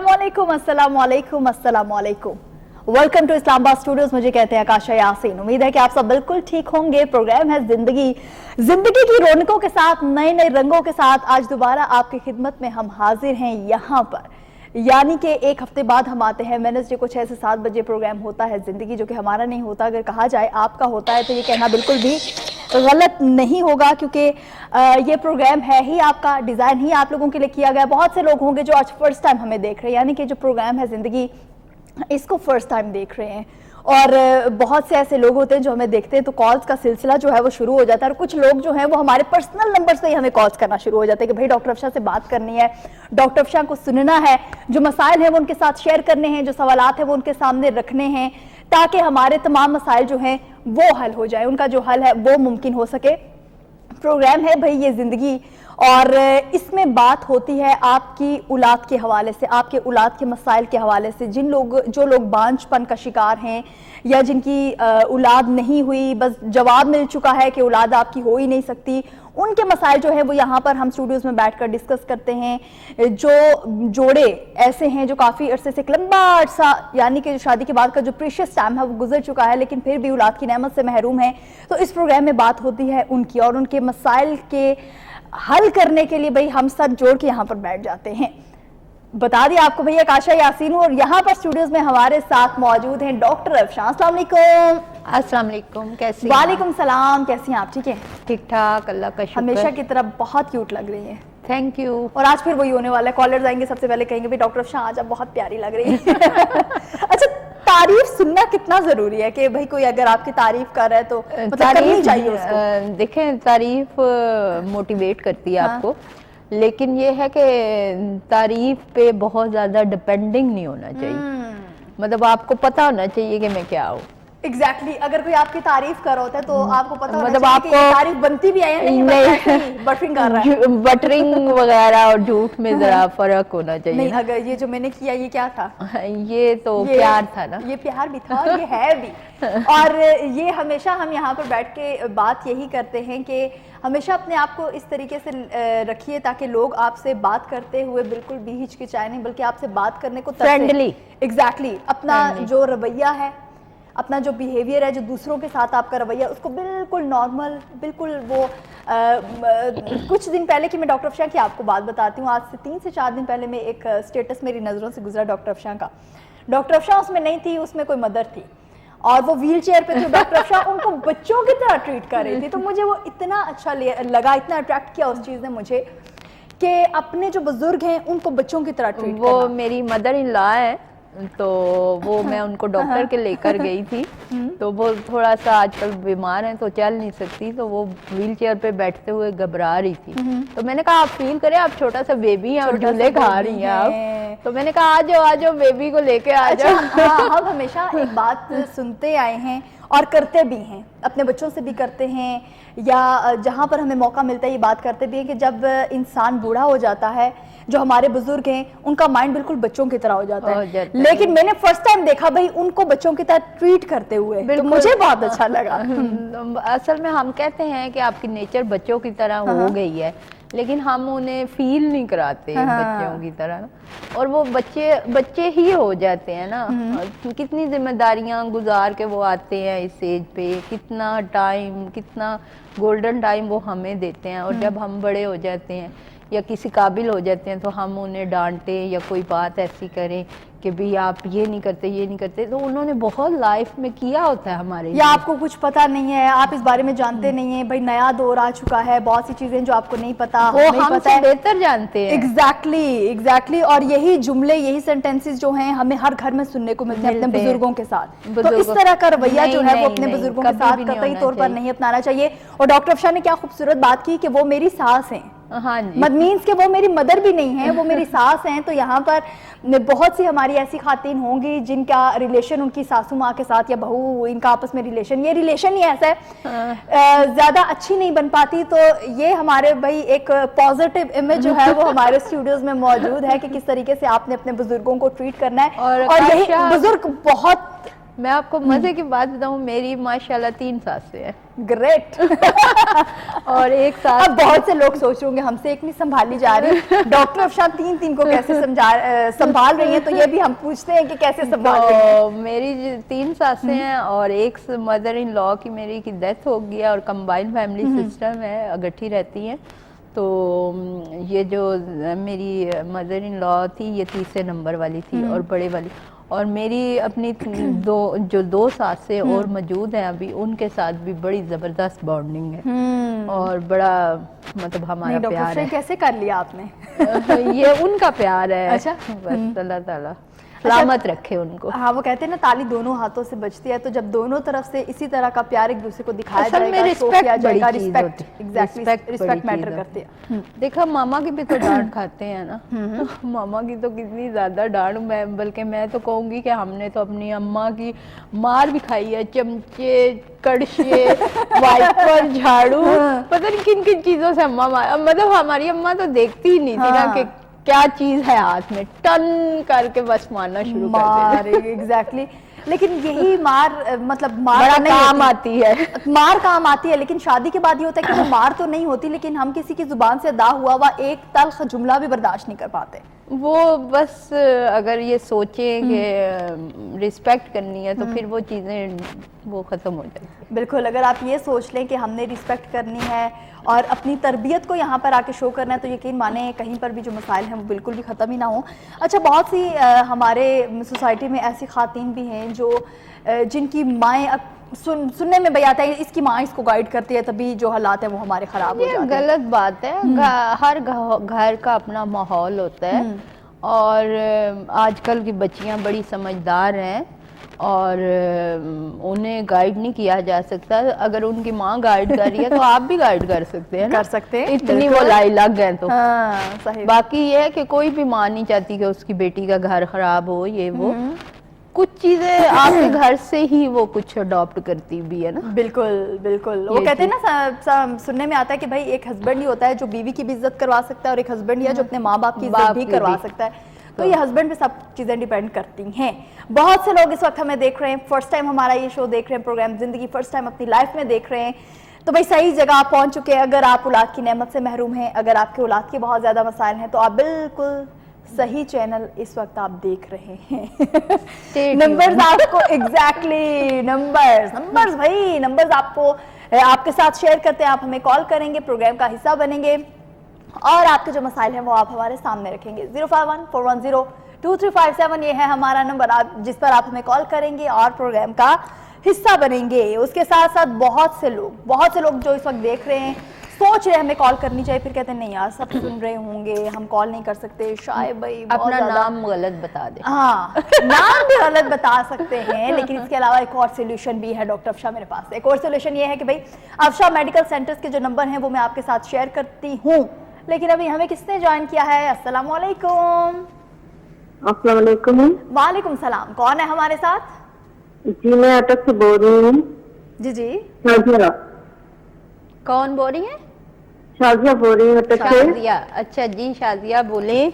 अस्सलामुअलैकुम। Welcome to Islamabad studios. मुझे कहते हैं आकाशा यासीन। उम्मीद है कि आप सब बिल्कुल ठीक होंगे। प्रोग्राम है जिंदगी की रौनकों के साथ, नए नए रंगों के साथ आज दोबारा आपकी खिदमत में हम हाजिर हैं यहाँ पर। यानी कि एक हफ्ते बाद हम आते हैं। वेडनेसडे को 6 से 7 बजे प्रोग्राम होता है जिंदगी, जो कि हमारा नहीं होता। अगर कहा जाए आपका होता है तो ये कहना बिल्कुल भी गलत नहीं होगा, क्योंकि ये प्रोग्राम है ही आपका, डिज़ाइन ही आप लोगों के लिए किया गया। बहुत से लोग होंगे जो आज फर्स्ट टाइम हमें देख रहे हैं, यानी कि जो प्रोग्राम है जिंदगी इसको फर्स्ट टाइम देख रहे हैं। और बहुत से ऐसे लोग होते हैं जो हमें देखते हैं तो कॉल्स का सिलसिला जो है वो शुरू हो जाता है। और कुछ लोग जो हैं वो हमारे पर्सनल नंबर से ही हमें कॉल्स करना शुरू हो जाते हैं कि भाई डॉक्टर अफशा से बात करनी है, डॉक्टर अफशा को सुनना है, जो मसाइल हैं वो उनके साथ शेयर करने हैं, जो सवालात हैं वो उनके सामने रखने हैं, ताकि हमारे तमाम मसाइल जो हैं वो हल हो जाए, उनका जो हल है वो मुमकिन हो सके। प्रोग्राम है भाई ये जिंदगी, और इसमें बात होती है आपकी औलाद के हवाले से, आपके औलाद के मसाइल के हवाले से। जो लोग बांझपन का शिकार हैं या जिनकी औलाद नहीं हुई, बस जवाब मिल चुका है कि औलाद आपकी हो ही नहीं सकती, उनके मसाइल जो है वो यहाँ पर हम स्टूडियोज़ में बैठकर डिस्कस करते हैं। जो जोड़े ऐसे हैं जो काफ़ी अरसे से, लंबा अरसा यानी कि शादी के बाद का जो प्रीशियस टाइम है वो गुजर चुका है, लेकिन फिर भी औलाद की नेमत से महरूम है, तो इस प्रोग्राम में बात होती है उनकी, और उनके मसाइल के हल करने के लिए भाई हम सब जोड़ के यहाँ पर बैठ जाते हैं। बता दिया आपको भैया आकाशा यासीन, और यहाँ पर स्टूडियोज में हमारे साथ मौजूद हैं डॉक्टर अफशा। अस्सलाम वालेकुम। अस्सलाम वालेकुम, कैसी? वालेकुम सलाम, कैसी हैं आप? ठीक है, ठीक ठाक, अल्लाह का शुक्र। हमेशा की तरह बहुत क्यूट लग रही हैं। Thank you. और आज फिर वही होने वाला है, कॉलर्स आएंगे सबसे पहले कहेंगे भाई डॉक्टर अफशा आज आप बहुत प्यारी लग रही हैं। अच्छा, तारीफ सुनना कितना जरूरी है कि भाई कोई अगर आपकी तारीफ कर रहा है तो मतलब करनी चाहिए उसको। देखें, तारीफ मोटिवेट करती है आपको, लेकिन ये है कि तारीफ पे बहुत ज्यादा डिपेंडिंग नहीं होना चाहिए। मतलब आपको पता होना चाहिए कि मैं क्या हूँ। Exactly exactly. अगर कोई आपकी तारीफ कर रहा होता है तो आपको पता होना मतलब चाहिए आपको कि ये तारीफ बनती भी है या नहीं, बटरिंग कर रहा है। बटरिंग वगैरह और झूठ में जरा फर्क होना चाहिए। नहीं, अगर ये जो मैंने किया ये क्या था? ये तो प्यार था ना। ये प्यार भी था और ये है भी। और ये हमेशा हम यहाँ पर बैठ के बात यही करते हैं कि हमेशा अपने आप को इस तरीके से रखिए ताकि लोग आपसे बात करते हुए बिल्कुल भी हिचकिचाए नहीं, बल्कि आपसे बात करने को फ्रेंडली। एग्जैक्टली, अपना जो रवैया है, अपना जो बिहेवियर है, जो दूसरों के साथ आपका रवैया, उसको बिल्कुल नॉर्मल, बिल्कुल वो कुछ दिन पहले की मैं डॉक्टर अफशा की आपको बात बताती हूँ। आज से 3 से 4 दिन पहले में एक स्टेटस मेरी नज़रों से गुजरा डॉक्टर अफशा का। डॉक्टर अफशा उसमें नहीं थी, उसमें कोई मदर थी और वो व्हील चेयर पे थे। डॉक्टर अफशा उनको बच्चों की तरह ट्रीट कर रही थी, तो मुझे वो इतना अच्छा लगा, इतना अट्रैक्ट किया उस चीज़ ने मुझे कि अपने जो बुजुर्ग हैं उनको बच्चों की तरह ट्रीट वो मेरी मदर इन लॉ है, तो वो मैं उनको डॉक्टर के लेकर गई थी। तो वो थोड़ा सा आजकल बीमार हैं तो चल नहीं सकती, तो वो व्हील चेयर पे बैठते हुए घबरा रही थी। तो मैंने कहा आप फील करें, आप छोटा सा बेबी हैं और झूले खा रही हैं आप। तो मैंने कहा आ जाओ बेबी को लेके आ जाओ। हाँ, हम हमेशा एक बात सुनते आए हैं और करते भी हैं, अपने बच्चों से भी करते हैं, या जहाँ पर हमें मौका मिलता है ये बात करते भी हैं कि जब इंसान बूढ़ा हो जाता है, जो हमारे बुजुर्ग हैं उनका माइंड बिल्कुल बच्चों की तरह हो जाता है। लेकिन मैंने फर्स्ट टाइम देखा भाई उनको बच्चों की तरह ट्रीट करते हुए, तो मुझे बहुत अच्छा लगा। असल में हम कहते हैं कि आपकी नेचर बच्चों की तरह हो गई है, लेकिन हम उन्हें फील नहीं कराते बच्चों की तरह, और वो बच्चे ही हो जाते हैं ना। कितनी जिम्मेदारियां गुजार के वो आते हैं इस एज पे, कितना टाइम, कितना गोल्डन टाइम वो हमें देते हैं, और जब हम बड़े हो जाते हैं या किसी काबिल हो जाते हैं तो हम उन्हें डांटें या कोई बात ऐसी करें कि भी आप ये नहीं करते, तो उन्होंने बहुत लाइफ में किया होता है हमारे, या आपको कुछ पता नहीं है, आप इस बारे में जानते नहीं है। भाई नया दौर आ चुका है, बहुत सी चीजें जो आपको नहीं पता, वो हमसे बेहतर जानते हैं। एग्जैक्टली। और यही जुमले, यही सेंटेंसेस जो हैं हमें हर घर में सुनने को मिलते हैं अपने बुजुर्गों के साथ। तो इस तरह का रवैया जो है वो अपने बुजुर्गों के साथ कतई तौर पर नहीं अपनाना चाहिए। और डॉक्टर अफशा ने क्या खूबसूरत बात की कि वो मेरी सास हैं। हाँ जी, मीन्स के वो मेरी मदर भी नहीं है, वो मेरी सास हैं। तो यहाँ पर बहुत सी हमारी ऐसी खातून होंगी जिनका रिलेशन उनकी सासू माँ के साथ या बहू, इनका आपस में रिलेशन, ये रिलेशन ही ऐसा है ज्यादा अच्छी नहीं बन पाती। तो ये हमारे भाई एक पॉजिटिव इमेज जो है वो हमारे स्टूडियोज में मौजूद है कि किस तरीके से आपने अपने बुजुर्गों को ट्रीट करना है। और यही बुजुर्ग बहुत میں آپ کو مزے کی بات بتاؤں, میری ماشاءاللہ 3 سانسیں ہیں. گریٹ. اور ایک ساتھ اب بہت سے لوگ سوچ رہے ہوں گے ہم سے ایک نہیں سنبھالی جا رہی, ڈاکٹر افشاں 3 کو کیسے سنبھال رہی ہیں, تو یہ بھی ہم پوچھتے ہیں کہ کیسے سنبھال رہی ہیں. میری 3 سانسیں ہیں, اور ایک مدر ان لا کی میری کی ڈیتھ ہو گئی ہے, اور کمبائن فیملی سسٹم ہے, اگٹھی رہتی ہیں. تو یہ جو میری مدر ان لا تھی یہ 3 نمبر والی تھی اور بڑے والی, اور میری اپنی 2 سانسیں اور موجود ہیں ابھی, ان کے ساتھ بھی بڑی زبردست بانڈنگ ہے, اور بڑا مطلب ہمارا پیار ہے. کیسے کر لیا آپ نے؟ یہ ان کا پیار ہے. اچھا, بس اللہ تعالیٰ سلامت رکھے ان کو. ہاں وہ کہتے ہیں نا تالی دونوں ہاتھوں سے بجتی ہے, تو جب دونوں طرف سے اسی طرح کا پیار ایک دوسرے کو دکھایا جائے گا, شو کیا جائے گا, رسپیکٹ میٹر کرتی ہے. دیکھا ماما کی بھی تو ڈانٹ کھاتے ہیں نا, ماما کی تو کتنی زیادہ ڈانٹ, بلکہ میں تو کہوں گی کہ ہم نے تو اپنی اماں کی مار بھی کھائی ہے, چمچے, کڑشے, وائپر, جھاڑو, پتہ نہیں کن کن چیزوں سے اماں, مطلب ہماری اماں تو دیکھتی ہی نہیں تھی نا کہ کیا چیز ہے ہاتھ میں, ٹن کر کے بس مارنا شروع کر دیتے. ایگزیکٹلی. لیکن یہی مار مطلب مار بڑا کام آتی ہے, مار کام آتی ہے, لیکن شادی کے بعد یہ ہوتا ہے کہ وہ مار تو نہیں ہوتی, لیکن ہم کسی کی زبان سے ادا ہوا ایک تلخ جملہ بھی برداشت نہیں کر پاتے. وہ بس اگر یہ سوچیں کہ رسپیکٹ کرنی ہے تو پھر وہ چیزیں وہ ختم ہو جاتی ہیں. بالکل, اگر آپ یہ سوچ لیں کہ ہم نے رسپیکٹ کرنی ہے اور اپنی تربیت کو یہاں پر آ کے شو کرنا ہے, تو یقین مانیں کہیں پر بھی جو مسائل ہیں وہ بالکل بھی ختم ہی نہ ہوں. اچھا, بہت سی ہمارے سوسائٹی میں ایسی خواتین بھی ہیں جو جن کی مائیں سننے میں بھی آتا ہے اس کی ماں اس کو گائیڈ کرتی ہے, تبھی جو حالات ہیں وہ ہمارے خراب ہو جاتے ہیں. یہ غلط بات ہے. ہر گھر کا اپنا ماحول ہوتا ہے, اور آج کل کی بچیاں بڑی سمجھدار ہیں, اور انہیں گائیڈ نہیں کیا جا سکتا. اگر ان کی ماں گائیڈ کر رہی ہے تو آپ بھی گائیڈ کر سکتے ہیں, کر سکتے ہیں, اتنی وہ لائی لگ گئے تو. صحیح. باقی یہ ہے کہ کوئی بھی ماں نہیں چاہتی کہ اس کی بیٹی کا گھر خراب ہو, یہ وہ کچھ چیزیں آپ کے گھر سے ہی وہ کچھ اڈاپٹ کرتی بھی ہے نا. بالکل بالکل. وہ کہتے ہیں نا, سننے میں آتا ہے کہ بھائی ایک ہسبینڈ ہی ہوتا ہے جو بیوی کی بھی عزت کروا سکتا ہے, اور ایک ہسبینڈ ہی ہے جو اپنے ماں باپ کی عزت بھی کروا سکتا ہے. تو یہ ہسبینڈ پہ سب چیزیں ڈیپینڈ کرتی ہیں. بہت سے لوگ اس وقت ہمیں دیکھ رہے ہیں, فرسٹ ٹائم ہمارا یہ شو دیکھ رہے ہیں, پروگرام زندگی فرسٹ ٹائم اپنی لائف میں دیکھ رہے ہیں, تو بھائی صحیح جگہ آپ پہنچ چکے ہیں. اگر آپ اولاد کی نعمت سے محروم ہیں, اگر آپ کے اولاد کے بہت زیادہ مسائل ہیں, تو آپ بالکل صحیح چینل اس وقت آپ دیکھ رہے ہیں. نمبرز آپ کو ایگزیکٹلی نمبرز بھائی نمبرز آپ کو آپ کے ساتھ شیئر کرتے ہیں, آپ ہمیں کال کریں گے, پروگرام کا حصہ بنیں گے, اور آپ کے جو مسائل ہیں وہ آپ ہمارے سامنے رکھیں گے. 051-410-2357 یہ ہے ہمارا نمبر, آپ جس پر آپ ہمیں کال کریں گے اور پروگرام کا حصہ بنیں گے. اس کے ساتھ ساتھ بہت سے لوگ جو اس وقت دیکھ رہے ہیں سوچ رہے ہیں ہمیں کال کرنی چاہیے, پھر کہتے ہیں نہیں یار سب سن رہے ہوں گے, ہم کال نہیں کر سکتے. شاید بھائی اپنا نام غلط بتا دیں. ہاں, نام بھی غلط بتا سکتے ہیں, لیکن اس کے علاوہ ایک اور سولوشن بھی ہے ڈاکٹر افشاں میرے پاس. ایک اور سولوشن یہ ہے کہ بھائی افشاں میڈیکل سینٹرز کے جو نمبر ہیں وہ میں آپ کے ساتھ شیئر کرتی ہوں. لیکن ابھی ہمیں کس نے جوائن کیا ہے؟ السلام علیکم. السلام علیکم. وعلیکم السلام. کون ہے ہمارے ساتھ؟ جی میں اٹک سے بول رہی ہوں. جی شازیہ. کون بول رہی ہیں؟ شازیہ بول رہی ہوں اٹک سے. شازیہ. اچھا جی شازیہ بولیں.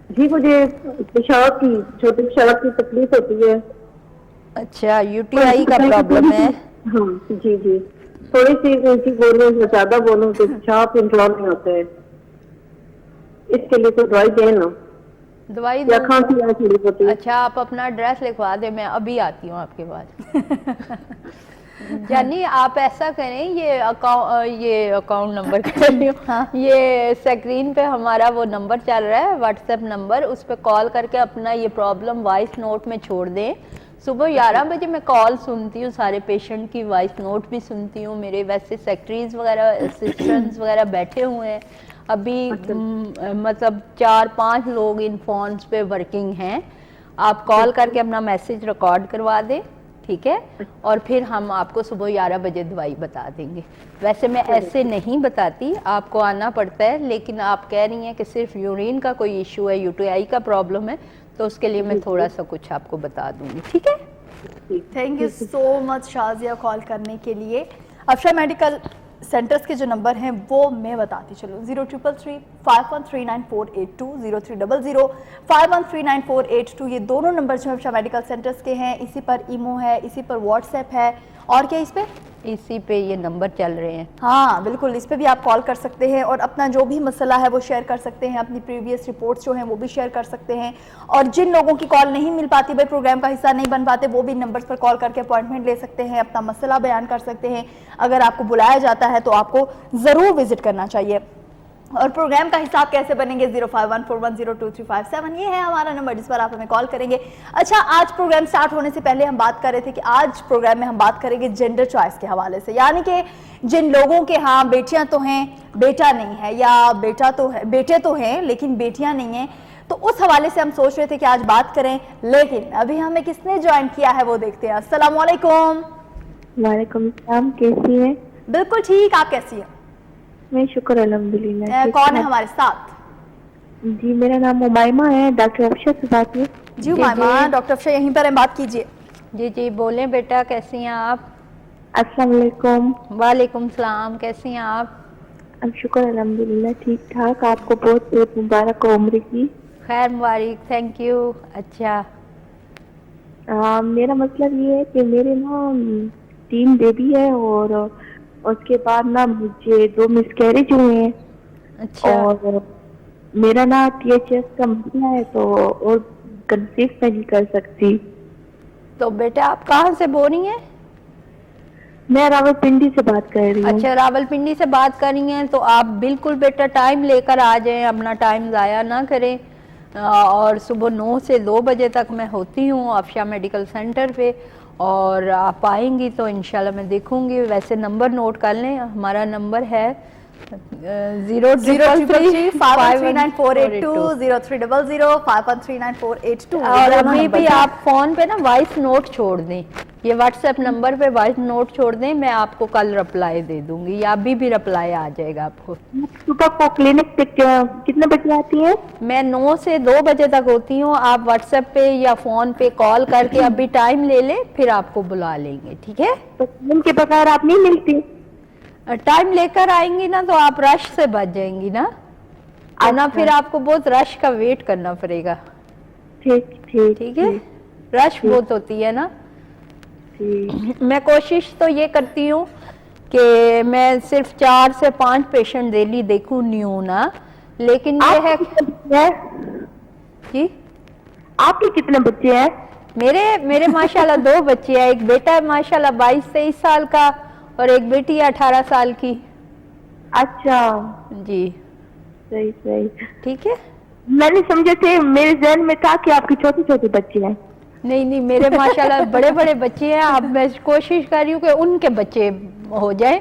جی مجھے پیشاب کی چھوٹی پیشاب کی تکلیف ہوتی ہے. اچھا یو ٹی آئی کا پرابلم ہے. ہاں جی جی, تھوڑی سی اونچی بولوں زیادہ بولوں تو پیشاب کنٹرول نہیں ہوتے ہیں. اس کے لیے تو دوائی دیں نا. دوائی یا کھانسی تھوڑی ہوتی ہے. اچھا آپ اپنا ایڈریس لکھوا دیں, میں ابھی آتی ہوں آپ کے پاس. یعنی آپ ایسا کریں, یہ اکاؤنٹ نمبر کر رہی ہوں, یہ اسکرین پہ ہمارا وہ نمبر چل رہا ہے واٹس ایپ نمبر, اس پہ کال کر کے اپنا یہ پرابلم وائس نوٹ میں چھوڑ دیں. صبح 11 بجے میں کال سنتی ہوں, سارے پیشنٹ کی وائس نوٹ بھی سنتی ہوں. میرے ویسے سیکٹریز وغیرہ اسسٹنٹس وغیرہ بیٹھے ہوئے ہیں, ابھی مطلب 4-5 لوگ ان فونز پہ ورکنگ ہیں. آپ کال کر کے اپنا میسج ریکارڈ کروا دیں, ٹھیک ہے, اور پھر ہم آپ کو صبح 11 بجے دوائی بتا دیں گے. ویسے میں ایسے نہیں بتاتی, آپ کو آنا پڑتا ہے, لیکن آپ کہہ رہی ہیں کہ صرف یورین کا کوئی ایشو ہے, یو ٹی آئی کا پرابلم ہے, تو اس کے لیے میں تھوڑا سا کچھ آپ کو بتا دوں گی, ٹھیک ہے. تھینک یو سو مچ شازیہ کال کرنے کے لیے. افشاں میڈیکل सेंटर्स के जो नंबर हैं वो मैं बताती चलूँ, 0333513948 0300 513948 ये दोनों नंबर जो है मेडिकल सेंटर्स के हैं। इसी पर ईमो है, इसी पर व्हाट्सएप है, और क्या इस पे इसी पे ये नंबर चल रहे हैं। हाँ बिल्कुल, इस पे भी आप कॉल कर सकते हैं और अपना जो भी मसला है वो शेयर कर सकते हैं, अपनी प्रीवियस रिपोर्ट्स जो हैं वो भी शेयर कर सकते हैं। और जिन लोगों की कॉल नहीं मिल पाती, भाई प्रोग्राम का हिस्सा नहीं बन पाते, वो भी नंबर्स पर कॉल करके अपॉइंटमेंट ले सकते हैं, अपना मसला बयान कर सकते हैं। अगर आपको बुलाया जाता है तो आपको ज़रूर विजिट करना चाहिए। और प्रोग्राम का हिसाब कैसे बनेंगे, 0514102357 ये है हमारा नंबर जिस पर आप हमें कॉल करेंगे। अच्छा, आज प्रोग्राम स्टार्ट होने से पहले हम बात कर रहे थे कि आज प्रोग्राम में हम बात करेंगे जेंडर चॉइस के हवाले से, यानी कि जिन लोगों के यहाँ बेटियां तो हैं बेटा नहीं है, या बेटा तो है बेटे तो हैं लेकिन बेटियां नहीं हैं, तो उस हवाले से हम सोच रहे थे कि आज बात करें। लेकिन अभी हमें किसने ज्वाइन किया है वो देखते हैं। अस्सलाम वालेकुम। वालेकुम सलाम, कैसी हैं? बिल्कुल ठीक, आप कैसी हैं? मैं शुक्र अल्हम्दुलिल्लाह। कौन है हमारे साथ? जी मेरा नाम उमाइमा है, डॉक्टर अफशा से बात है। जी उमाइमा, डॉक्टर अफशा यहीं पर है, बात कीजिए। जी जी बोलें बेटा, कैसी हैं आप? अस्सलाम वालेकुम। वालेकुम सलाम, कैसी हैं आप? शुक्र अल्हम्दुलिल्लाह ठीक ठाक। आपको बहुत बहुत मुबारक हो उम्र की। खैर मुबारक, थैंक यू। अच्छा मेरा मतलब ये है कि मेरे ना 3 बेबी है और उसके बाद ना मुझे 2 मिसकैरेज हुए हैं। अच्छा। और मेरा ना THS का मसला है तो और कंसीव नहीं कर सकती। तो बेटा आप कहाँ से बोल रही हैं? मैं रावलपिंडी से बात कर रही हूँ। अच्छा, रावलपिंडी से बात कर रही हैं, तो आप बिल्कुल बेटा टाइम लेकर आ जाएं, अपना टाइम ज़ाया ना करें। और सुबह 9 से 2 बजे तक मैं होती हूँ अफशा मेडिकल सेंटर पे, और आप आएंगी तो इंशाल्लाह मैं देखूंगी। वैसे नंबर नोट कर लें, हमारा नंबर है 0333513948 0300513948। और अभी भी आप फोन पे ना वॉइस नोट छोड़ दें, ये व्हाट्सएप नंबर पे वॉइस नोट छोड़ दें, मैं आपको कल रिप्लाई दे दूंगी, या अभी भी रिप्लाई आ जाएगा आपको। सुबह को क्लिनिक पे कितने बजे आती है? मैं 9 से 2 बजे तक होती हूँ। आप व्हाट्सएप पे या फोन पे कॉल करके अभी टाइम ले लें, फिर आपको बुला लेंगे, ठीक है? तो उनके बगैर आप नहीं मिलती? टाइम लेकर आएंगी ना तो आप रश से बच जाएंगी ना, और ना फिर आपको बहुत रश का वेट करना पड़ेगा। ठीक ठीक ठीक है, रश बहुत होती है ना। मैं कोशिश तो ये करती हूँ कि मैं सिर्फ 4 से 5 पेशेंट डेली देखूँ न्यू ना, लेकिन ये है जी। आपके कितने बच्चे हैं? मेरे माशाल्लाह 2 बच्चे हैं, एक बेटा है माशाल्लाह 22-23 साल का, और एक बेटी है 18 साल की। अच्छा जी सही सही, ठीक है। मैंने समझे थे, मेरे ज़हन में था कि आपके छोटे छोटे बच्चे हैं। नहीं नहीं, मेरे माशाल्लाह बड़े बड़े बच्चे हैं। अब मैं कोशिश कर रही हूँ कि उनके बच्चे हो जाए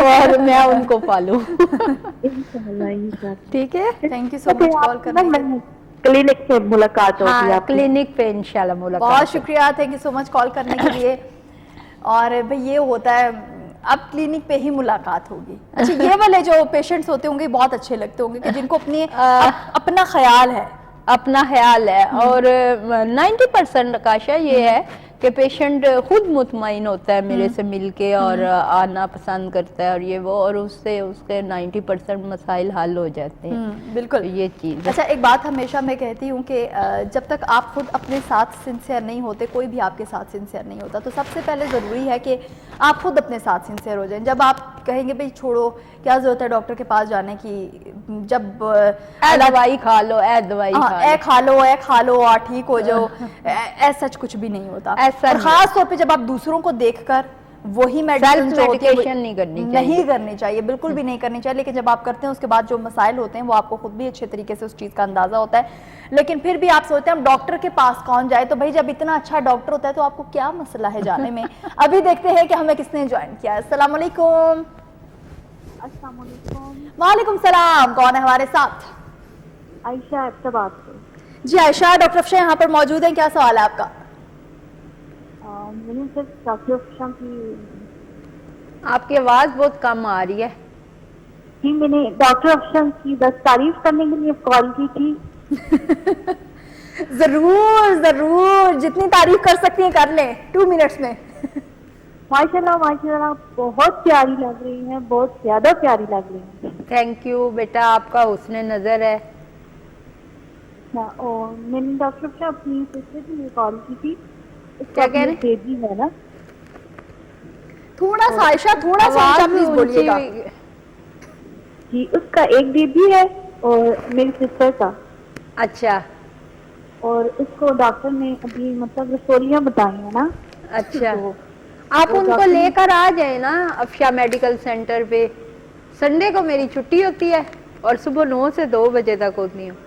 और मैं उनको पालूं। ठीक है, thank you so much call करने के लिए। क्लिनिक पे मुलाकात होगी हाँ, आपकी। क्लिनिक पे इंशाल्लाह मुलाकात। बहुत शुक्रिया, thank you so much call करने के लिए। और भाई ये होता है, अब क्लिनिक पे ही मुलाकात होगी। अच्छा, ये वाले जो पेशेंट्स होते होंगे बहुत अच्छे लगते होंगे कि जिनको अपना ख्याल है, अपना ख्याल है। और 90% नकाशा ये है कि पेशेंट खुद मुतमईन होता है मेरे से मिलके और आना पसंद करता है, और ये वो, और उससे उसके 90% मसाइल हल हो जाते हैं। बिल्कुल, ये चीज़। अच्छा, एक बात हमेशा मैं कहती हूँ कि जब तक आप खुद अपने साथ सिंसियर नहीं होते, कोई भी आपके साथ सिंसियर नहीं होता, तो सबसे पहले ज़रूरी है कि आप खुद अपने साथ सिंसियर हो जाएं। जब आप कहेंगे भाई छोड़ो, क्या ज़रूरत है डॉक्टर के पास जाने की, जब दवाई खा लो, दवाई खा लो और ठीक हो जाओ, ऐसा कुछ भी नहीं होता। और खास तौर पे जब आप दूसरों को देखकर वही मेडिसिन नहीं करनी चाहिए, बिल्कुल भी नहीं करनी चाहिए। लेकिन जब आप करते हैं उसके बाद जो मसाइल होते हैं वो आपको खुद भी अच्छे तरीके से उस चीज़ का अंदाजा होता है। लेकिन फिर भी आप सोचते हैं हम डॉक्टर के पास कौन जाए, तो भाई जब इतना अच्छा डॉक्टर होता है तो आपको क्या मसला है जाने में। अभी देखते हैं कि हमें किसने ज्वाइन किया है। अस्सलाम वालेकुम। वालेकुम सलाम, कौन है हमारे साथ? आयशा आपसे बात जी आयशा, डॉक्टर अफशा यहाँ पर मौजूद हैं, क्या सवाल है आपका? मैंने सिर्फ डॉक्टर अफशा की, आपकी आवाज़ बहुत कम आ रही है। जी मैंने डॉक्टर अफशा की बस तारीफ करने के लिए कॉल की थी। जरूर जरूर, जितनी तारीफ कर सकती हैं कर लें 2 मिनट्स में। माशाल्लाह माशाल्लाह बहुत प्यारी लग रही हैं, बहुत ज्यादा प्यारी लग रही हैं। थैंक यू बेटा, आपका हुस्न नजर है। और मैंने डॉक्टर से अपनी सिस्टर के लिए कॉल की थी। क्या कह रहे हैं? बेबी है ना, थोड़ा सा आयशा, थोड़ा सा ऊंचा प्लीज बोलिएगा। जी उसका एक बेबी है और मेरी सिस्टर का, अच्छा और उसको डॉक्टर ने अभी मतलब रसोलियाँ बताई है ना। अच्छा, तो आप वो उनको डॉक्टर- लेकर आ जाए ना अफशा मेडिकल सेंटर पे। संडे को मेरी छुट्टी होती है और सुबह 9 से 2 बजे तक होती है।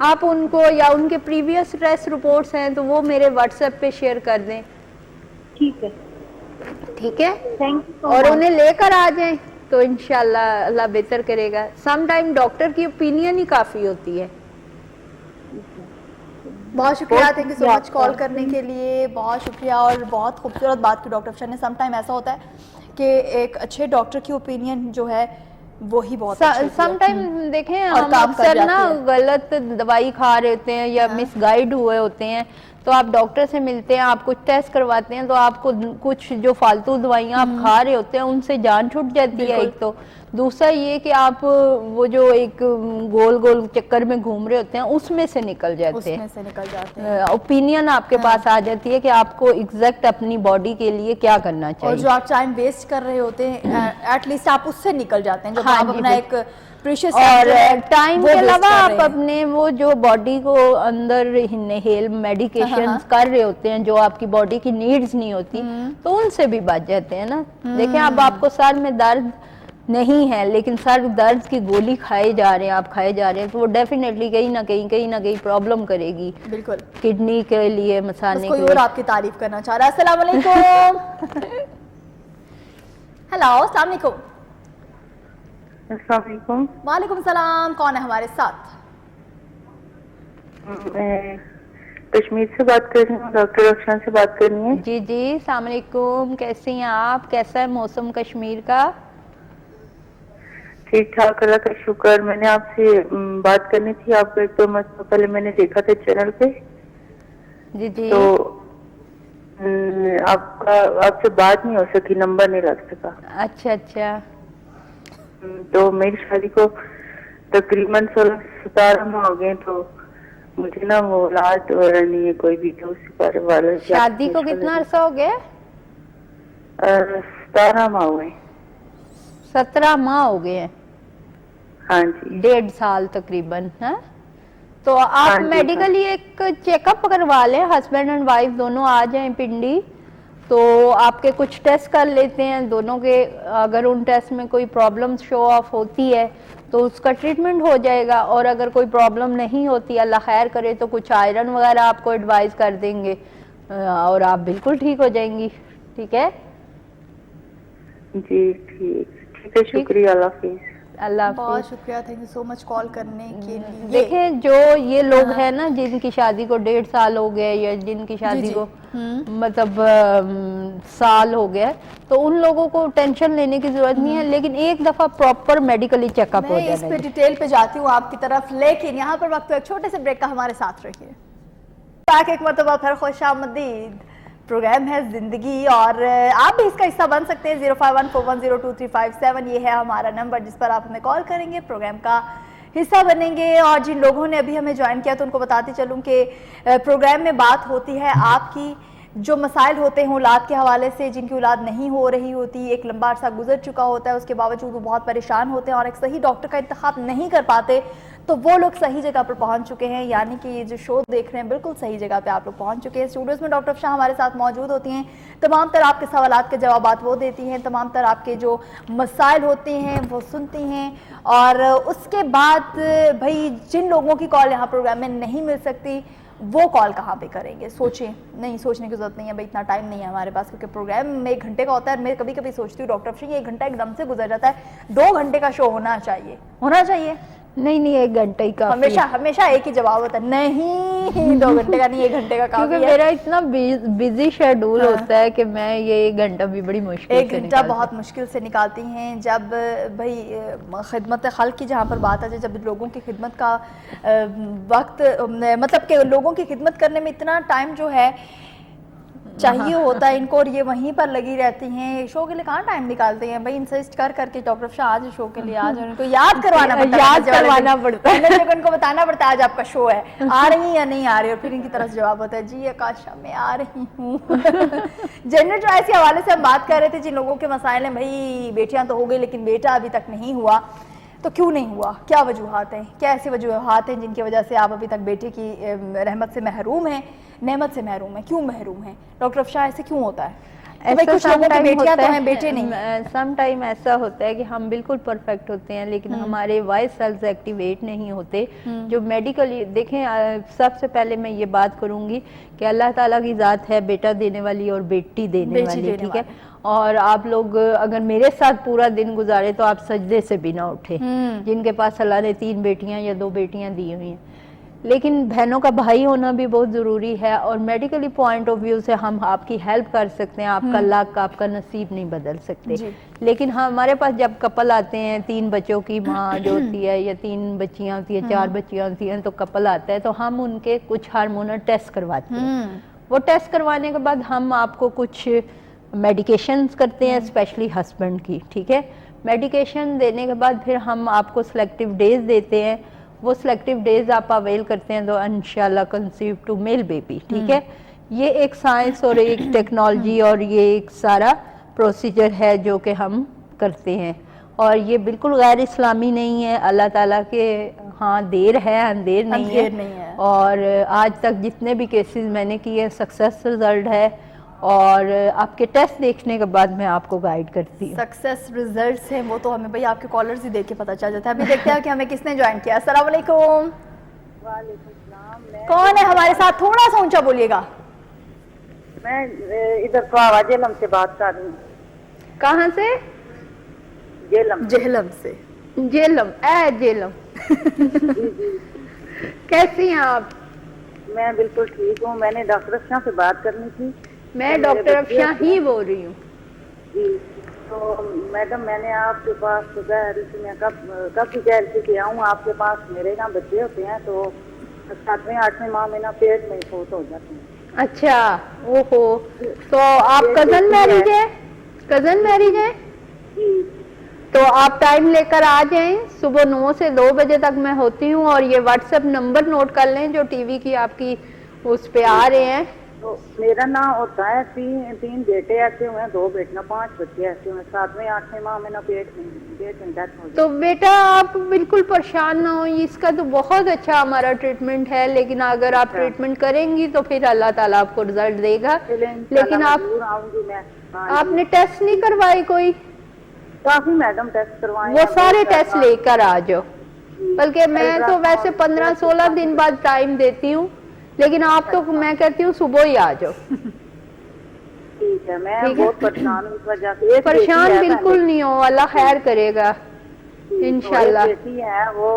आप उनको, या उनके प्रीवियस टेस्ट रिपोर्ट्स हैं तो वो मेरे व्हाट्सएप पे शेयर कर दें, ठीक है, ठीक है? Thank you. और उन्हें लेकर आ जाएं तो इंशाल्लाह अल्लाह बेहतर करेगा। सम टाइम डॉक्टर की ओपिनियन ही काफ़ी होती है। बहुत शुक्रिया, बहुत थैंक यू सो शुक्रिया मच कॉल आपका। करने के लिए, बहुत शुक्रिया। और बहुत खूबसूरत बात की डॉक्टर अफशा ने। सम टाइम ऐसा होता है कि एक अच्छे डॉक्टर की ओपिनियन जो है वो ही बहुत अच्छी होती है। सम टाइम देखें, और हम काम कर अक्सर ना जाती है। गलत दवाई खा रहे होते हैं या मिसगाइड हुए होते हैं, तो आप डॉक्टर से मिलते हैं, आप कुछ टेस्ट करवाते हैं, तो आपको कुछ जो फालतू दवाइयाँ आप खा रहे होते हैं उनसे जान छूट जाती है। एक तो दूसरा ये कि आप वो जो एक गोल गोल चक्कर में घूम रहे होते हैं उसमें से निकल जाते हैं, उसमें से निकल जाते हैं। ओपिनियन आपके पास आ जाती है कि आपको एग्जैक्ट अपनी बॉडी के लिए क्या करना और चाहिए। जो आप टाइम वेस्ट कर रहे होते हैं एटलीस्ट आप उससे निकल जाते हैं, जब हाँ आप जी, अपना एक प्रीशियस और टाइम के अलावा आप अपने वो जो बॉडी को अंदर इनहेल मेडिकेशन कर रहे होते हैं जो आपकी बॉडी की नीड्स नहीं होती, तो उनसे भी बच जाते हैं ना। देखें, अब आपको सर में दर्द नहीं है लेकिन सर दर्द की गोली खाए जा रहे हैं, आप खाए जा रहे हैं, तो वो डेफिनेटली कहीं ना कहीं प्रॉब्लम करेगी बिल्कुल किडनी के लिए, बस मसाने कोई के और लिए। आपकी तारीफ करना चाह रहा है। अस्सलाम वालेकुम। हेलो, अस्सलाम वालेकुम। अस्सलाम वालेकुम। वालेकुम सलाम, कौन है हमारे साथ? मैं कश्मीर से बात कर रही हूँ, डॉक्टर अफशान से बात करनी है। जी जी, अस्सलाम वालेकुम, कैसी हैं आप? कैसा है मौसम कश्मीर का? ठीक ठाक, अल्लाह का शुक्र। मैंने आपसे बात करनी थी, आपको एक दो महीने पहले मैंने देखा था चैनल पे, जी जी। तो आपसे बात नहीं हो सकी, नंबर नहीं लग सका। अच्छा अच्छा। तो मेरी शादी को तकरीबन 16-17 माह हो गए, तो मुझे ना वो औलाद वगैरह नहीं है कोई भी, तो उसी पर वाला शादी को कितना अरसा हो गया? 17 माह हुए। 17 माह हो गए हैं, हाँ जी। 1.5 साल तकरीबन है। तो हाँ आप जी, मेडिकली एक चेकअप करवा लें, हस्बैंड एंड वाइफ दोनों आ जाएं पिंडी, तो आपके कुछ टेस्ट कर लेते हैं दोनों के। अगर उन टेस्ट में कोई प्रॉब्लम शो ऑफ होती है तो उसका ट्रीटमेंट हो जाएगा, और अगर कोई प्रॉब्लम नहीं होती, अल्लाह खैर करे, तो कुछ आयरन वगैरह आपको एडवाइस कर देंगे और आप बिल्कुल ठीक हो जाएंगी। ठीक है जी, ठीक है, शुक्रिया, अल्लाह हाफिज। अल्लाह बहुत हाफिज। शुक्रिया, thank you so much call करने के लिए। देखें, जो ये लोग हैं ना जिनकी शादी को 1.5 साल हो गए, या जिनकी शादी जी। को मतलब साल हो गया, तो उन लोगों को टेंशन लेने की जरूरत नहीं है, लेकिन एक दफा प्रॉपर मेडिकली चेकअप हो मैं इस जाना पे चाहिए। डिटेल पे जाती हूँ आपकी तरफ, लेकिन यहाँ पर वक्त एक छोटे से ब्रेक का, हमारे साथ रहिए। बैक एक मरतबा फिर खुशामदीद। प्रोग्राम है जिंदगी और आप भी इसका हिस्सा बन सकते हैं। 0514102357 ये है हमारा नंबर जिस पर आप हमें कॉल करेंगे, प्रोग्राम का हिस्सा बनेंगे। और जिन लोगों ने अभी हमें ज्वाइन किया तो उनको बताती चलूं कि प्रोग्राम में बात होती है आपकी जो मसाइल होते हैं औलाद के हवाले से, जिनकी औलाद नहीं हो रही होती, एक लंबा अरसा गुजर चुका होता है, उसके बावजूद वो बहुत परेशान होते हैं और एक सही डॉक्टर का इंतखाब नहीं कर पाते, तो वो लोग सही जगह पर पहुंच चुके हैं। यानी कि ये जो शो देख रहे हैं बिल्कुल सही जगह पे आप लोग पहुंच चुके हैं। स्टूडियोज में डॉक्टर अफशा हमारे साथ मौजूद होती हैं, तमाम तरह आपके सवालात के जवाबात वो देती हैं, तमाम तरह आपके जो मसाइल होते हैं वो सुनती हैं। और उसके बाद भाई जिन लोगों की कॉल यहाँ प्रोग्राम में नहीं मिल सकती वो कॉल कहाँ पे करेंगे? सोचें, नहीं सोचने की जरूरत नहीं है भाई, इतना टाइम नहीं है हमारे पास, क्योंकि प्रोग्राम में 1 घंटे का होता है। मैं कभी कभी सोचती हूँ डॉक्टर अफशा ये 1 घंटा एकदम से गुजर जाता है, 2 घंटे का शो होना चाहिए, होना चाहिए। नहीं 1 घंटा ही काफी हमेशा है। हमेशा एक ही जवाब होता है, नहीं 2 घंटे का नहीं, 1 घंटे का काफी क्योंकि है। मेरा इतना बिजी शेड्यूल होता है कि मैं ये 1 घंटा भी बड़ी मुश्किल 1 से घंटा निकालती बहुत मुश्किल से निकालती हैं। जब भाई खिदमत खल्क की जहाँ पर बात आ जाए, जब लोगों की खिदमत का वक्त मतलब कि लोगों की खिदमत करने में इतना टाइम जो है चाहिए होता है इनको, और ये वहीं पर लगी रहती हैं, शो के लिए कहाँ टाइम निकालते हैं भाई, इंसिस्ट कर करके डॉक्टर अफशा आज शो के लिए आज, उनको याद करवाना पड़ता है, उनको बताना पड़ता है आज आपका शो है, आ रही या नहीं आ रही, और फिर इनकी तरफ से जवाब होता है जी आकाशा मैं आ रही हूँ। जेंडर चॉइस के हवाले से हम बात कर रहे थे, जिन लोगों के मसाइल हैं भाई बेटियां तो हो गई लेकिन बेटा अभी तक नहीं हुआ, तो क्यों नहीं हुआ, क्या वजूहात हैं, क्या ऐसी वजूहात हैं जिनकी वजह से आप अभी तक बेटे की रहमत से महरूम हैं, नेमत से महरूम हैं, क्यों महरूम हैं डॉक्टर अफशा, ऐसे क्यों होता है? भाई कुछ लोगों की बेटियां तो हैं बेटे नहीं। सम टाइम ऐसा होता है कि हम बिल्कुल परफेक्ट होते हैं लेकिन हमारे वाइट सेल्स एक्टिवेट नहीं होते, जो मेडिकली देखें। सबसे पहले मैं ये बात करूंगी कि अल्लाह ताला की ज़ात है बेटा देने वाली और बेटी देने वाली, ठीक है। और आप लोग अगर मेरे साथ पूरा दिन गुजारे तो आप सजदे से भी ना उठे, जिनके पास अल्लाह ने 3 बेटियां या 2 बेटियां दी हुई हैं। लेकिन बहनों का भाई होना भी बहुत ज़रूरी है, और मेडिकली पॉइंट ऑफ व्यू से हम आपकी हेल्प कर सकते हैं, आपका लक आपका नसीब नहीं बदल सकते। लेकिन हमारे पास जब कपल आते हैं, 3 बच्चों की माँ जो होती है या 3 बच्चियाँ होती हैं, 4 बच्चियाँ होती हैं, तो कपल आता है तो हम उनके कुछ हार्मोनल टेस्ट करवाते हैं। वो टेस्ट करवाने के बाद हम आपको कुछ मेडिकेशंस करते हैं, स्पेशली हस्बैंड की, ठीक है। मेडिकेशन देने के बाद फिर हम आपको सिलेक्टिव डेज देते हैं, वो सिलेक्टिव डेज आप अवेल करते हैं तो इंशाल्लाह कंसीव टू मेल बेबी, ठीक है। ये एक साइंस और एक टेक्नोलॉजी और ये एक सारा प्रोसीजर है जो कि हम करते हैं, और ये बिल्कुल गैर इस्लामी नहीं है। अल्लाह ताला के हाँ देर है अंधेर नहीं है। और आज तक जितने भी केसेस मैंने किए सक्सेस रिजल्ट है, और आपके टेस्ट देखने के बाद मैं आपको गाइड करती हूँ। सक्सेस रिजल्ट्स हैं वो तो हमें भाई आपके कॉलर्स ही देख के पता चल जाता है। अभी देखते हैं कि हमें किसने ज्वाइन किया। अस्सलाम वालेकुम। कौन है हमारे साथ, थोड़ा सा ऊंचा बोलिएगा। मैं इधर फवावा जेलम से बात कर रही हूँ। कहाँ से? जेलम। जेहलम से। जेलम जेलम। कैसी हैं आप? मैं बिल्कुल ठीक हूँ। मैंने डॉक्टर अफशा से बात करनी थी। मैं डॉक्टर अफशा ही बोल रही हूँ जी। तो मैडम मैंने आपके पास मैं कब की कह के आऊँ आपके पास। मेरे यहाँ बच्चे होते हैं तो 7वें 8वें माह में ना पेट में फोत हो जाते हैं। अच्छा, ओहो। तो आप कजन मैरिज है? कजन मैरिज है जी। तो आप टाइम लेकर आ जाएं। सुबह 9 से 2 बजे तक मैं होती हूँ, और ये व्हाट्सएप नंबर नोट कर लें जो टीवी की आपकी उस पे आ रहे हैं। तो मेरा ना होता है 3 बेटे ऐसे हुए हैं, 2 बेटियां, 5 बच्चे ऐसे हुए। 7वें 8वें माह में ना पेट में डेथ हो जाती। तो बेटा आप बिल्कुल परेशान ना हो, इसका तो बहुत अच्छा हमारा ट्रीटमेंट है। लेकिन अगर आप ट्रीटमेंट करेंगी तो फिर अल्लाह ताला आपको रिजल्ट देगा। लेकिन आपने टेस्ट नहीं करवाए कोई? काफी मैडम टेस्ट करवाए, वो सारे टेस्ट लेकर आ जाओ। बल्कि मैं तो वैसे 15-16 दिन बाद टाइम देती हूँ, लेकिन आप तो मैं कहती हूँ सुबह ही आ जाओ। ठीक है। मैं बहुत परेशान हूँ इस वजह से। परेशान बिल्कुल नहीं हो, अल्लाह खैर करेगा इंशाल्लाह। बेटी है वो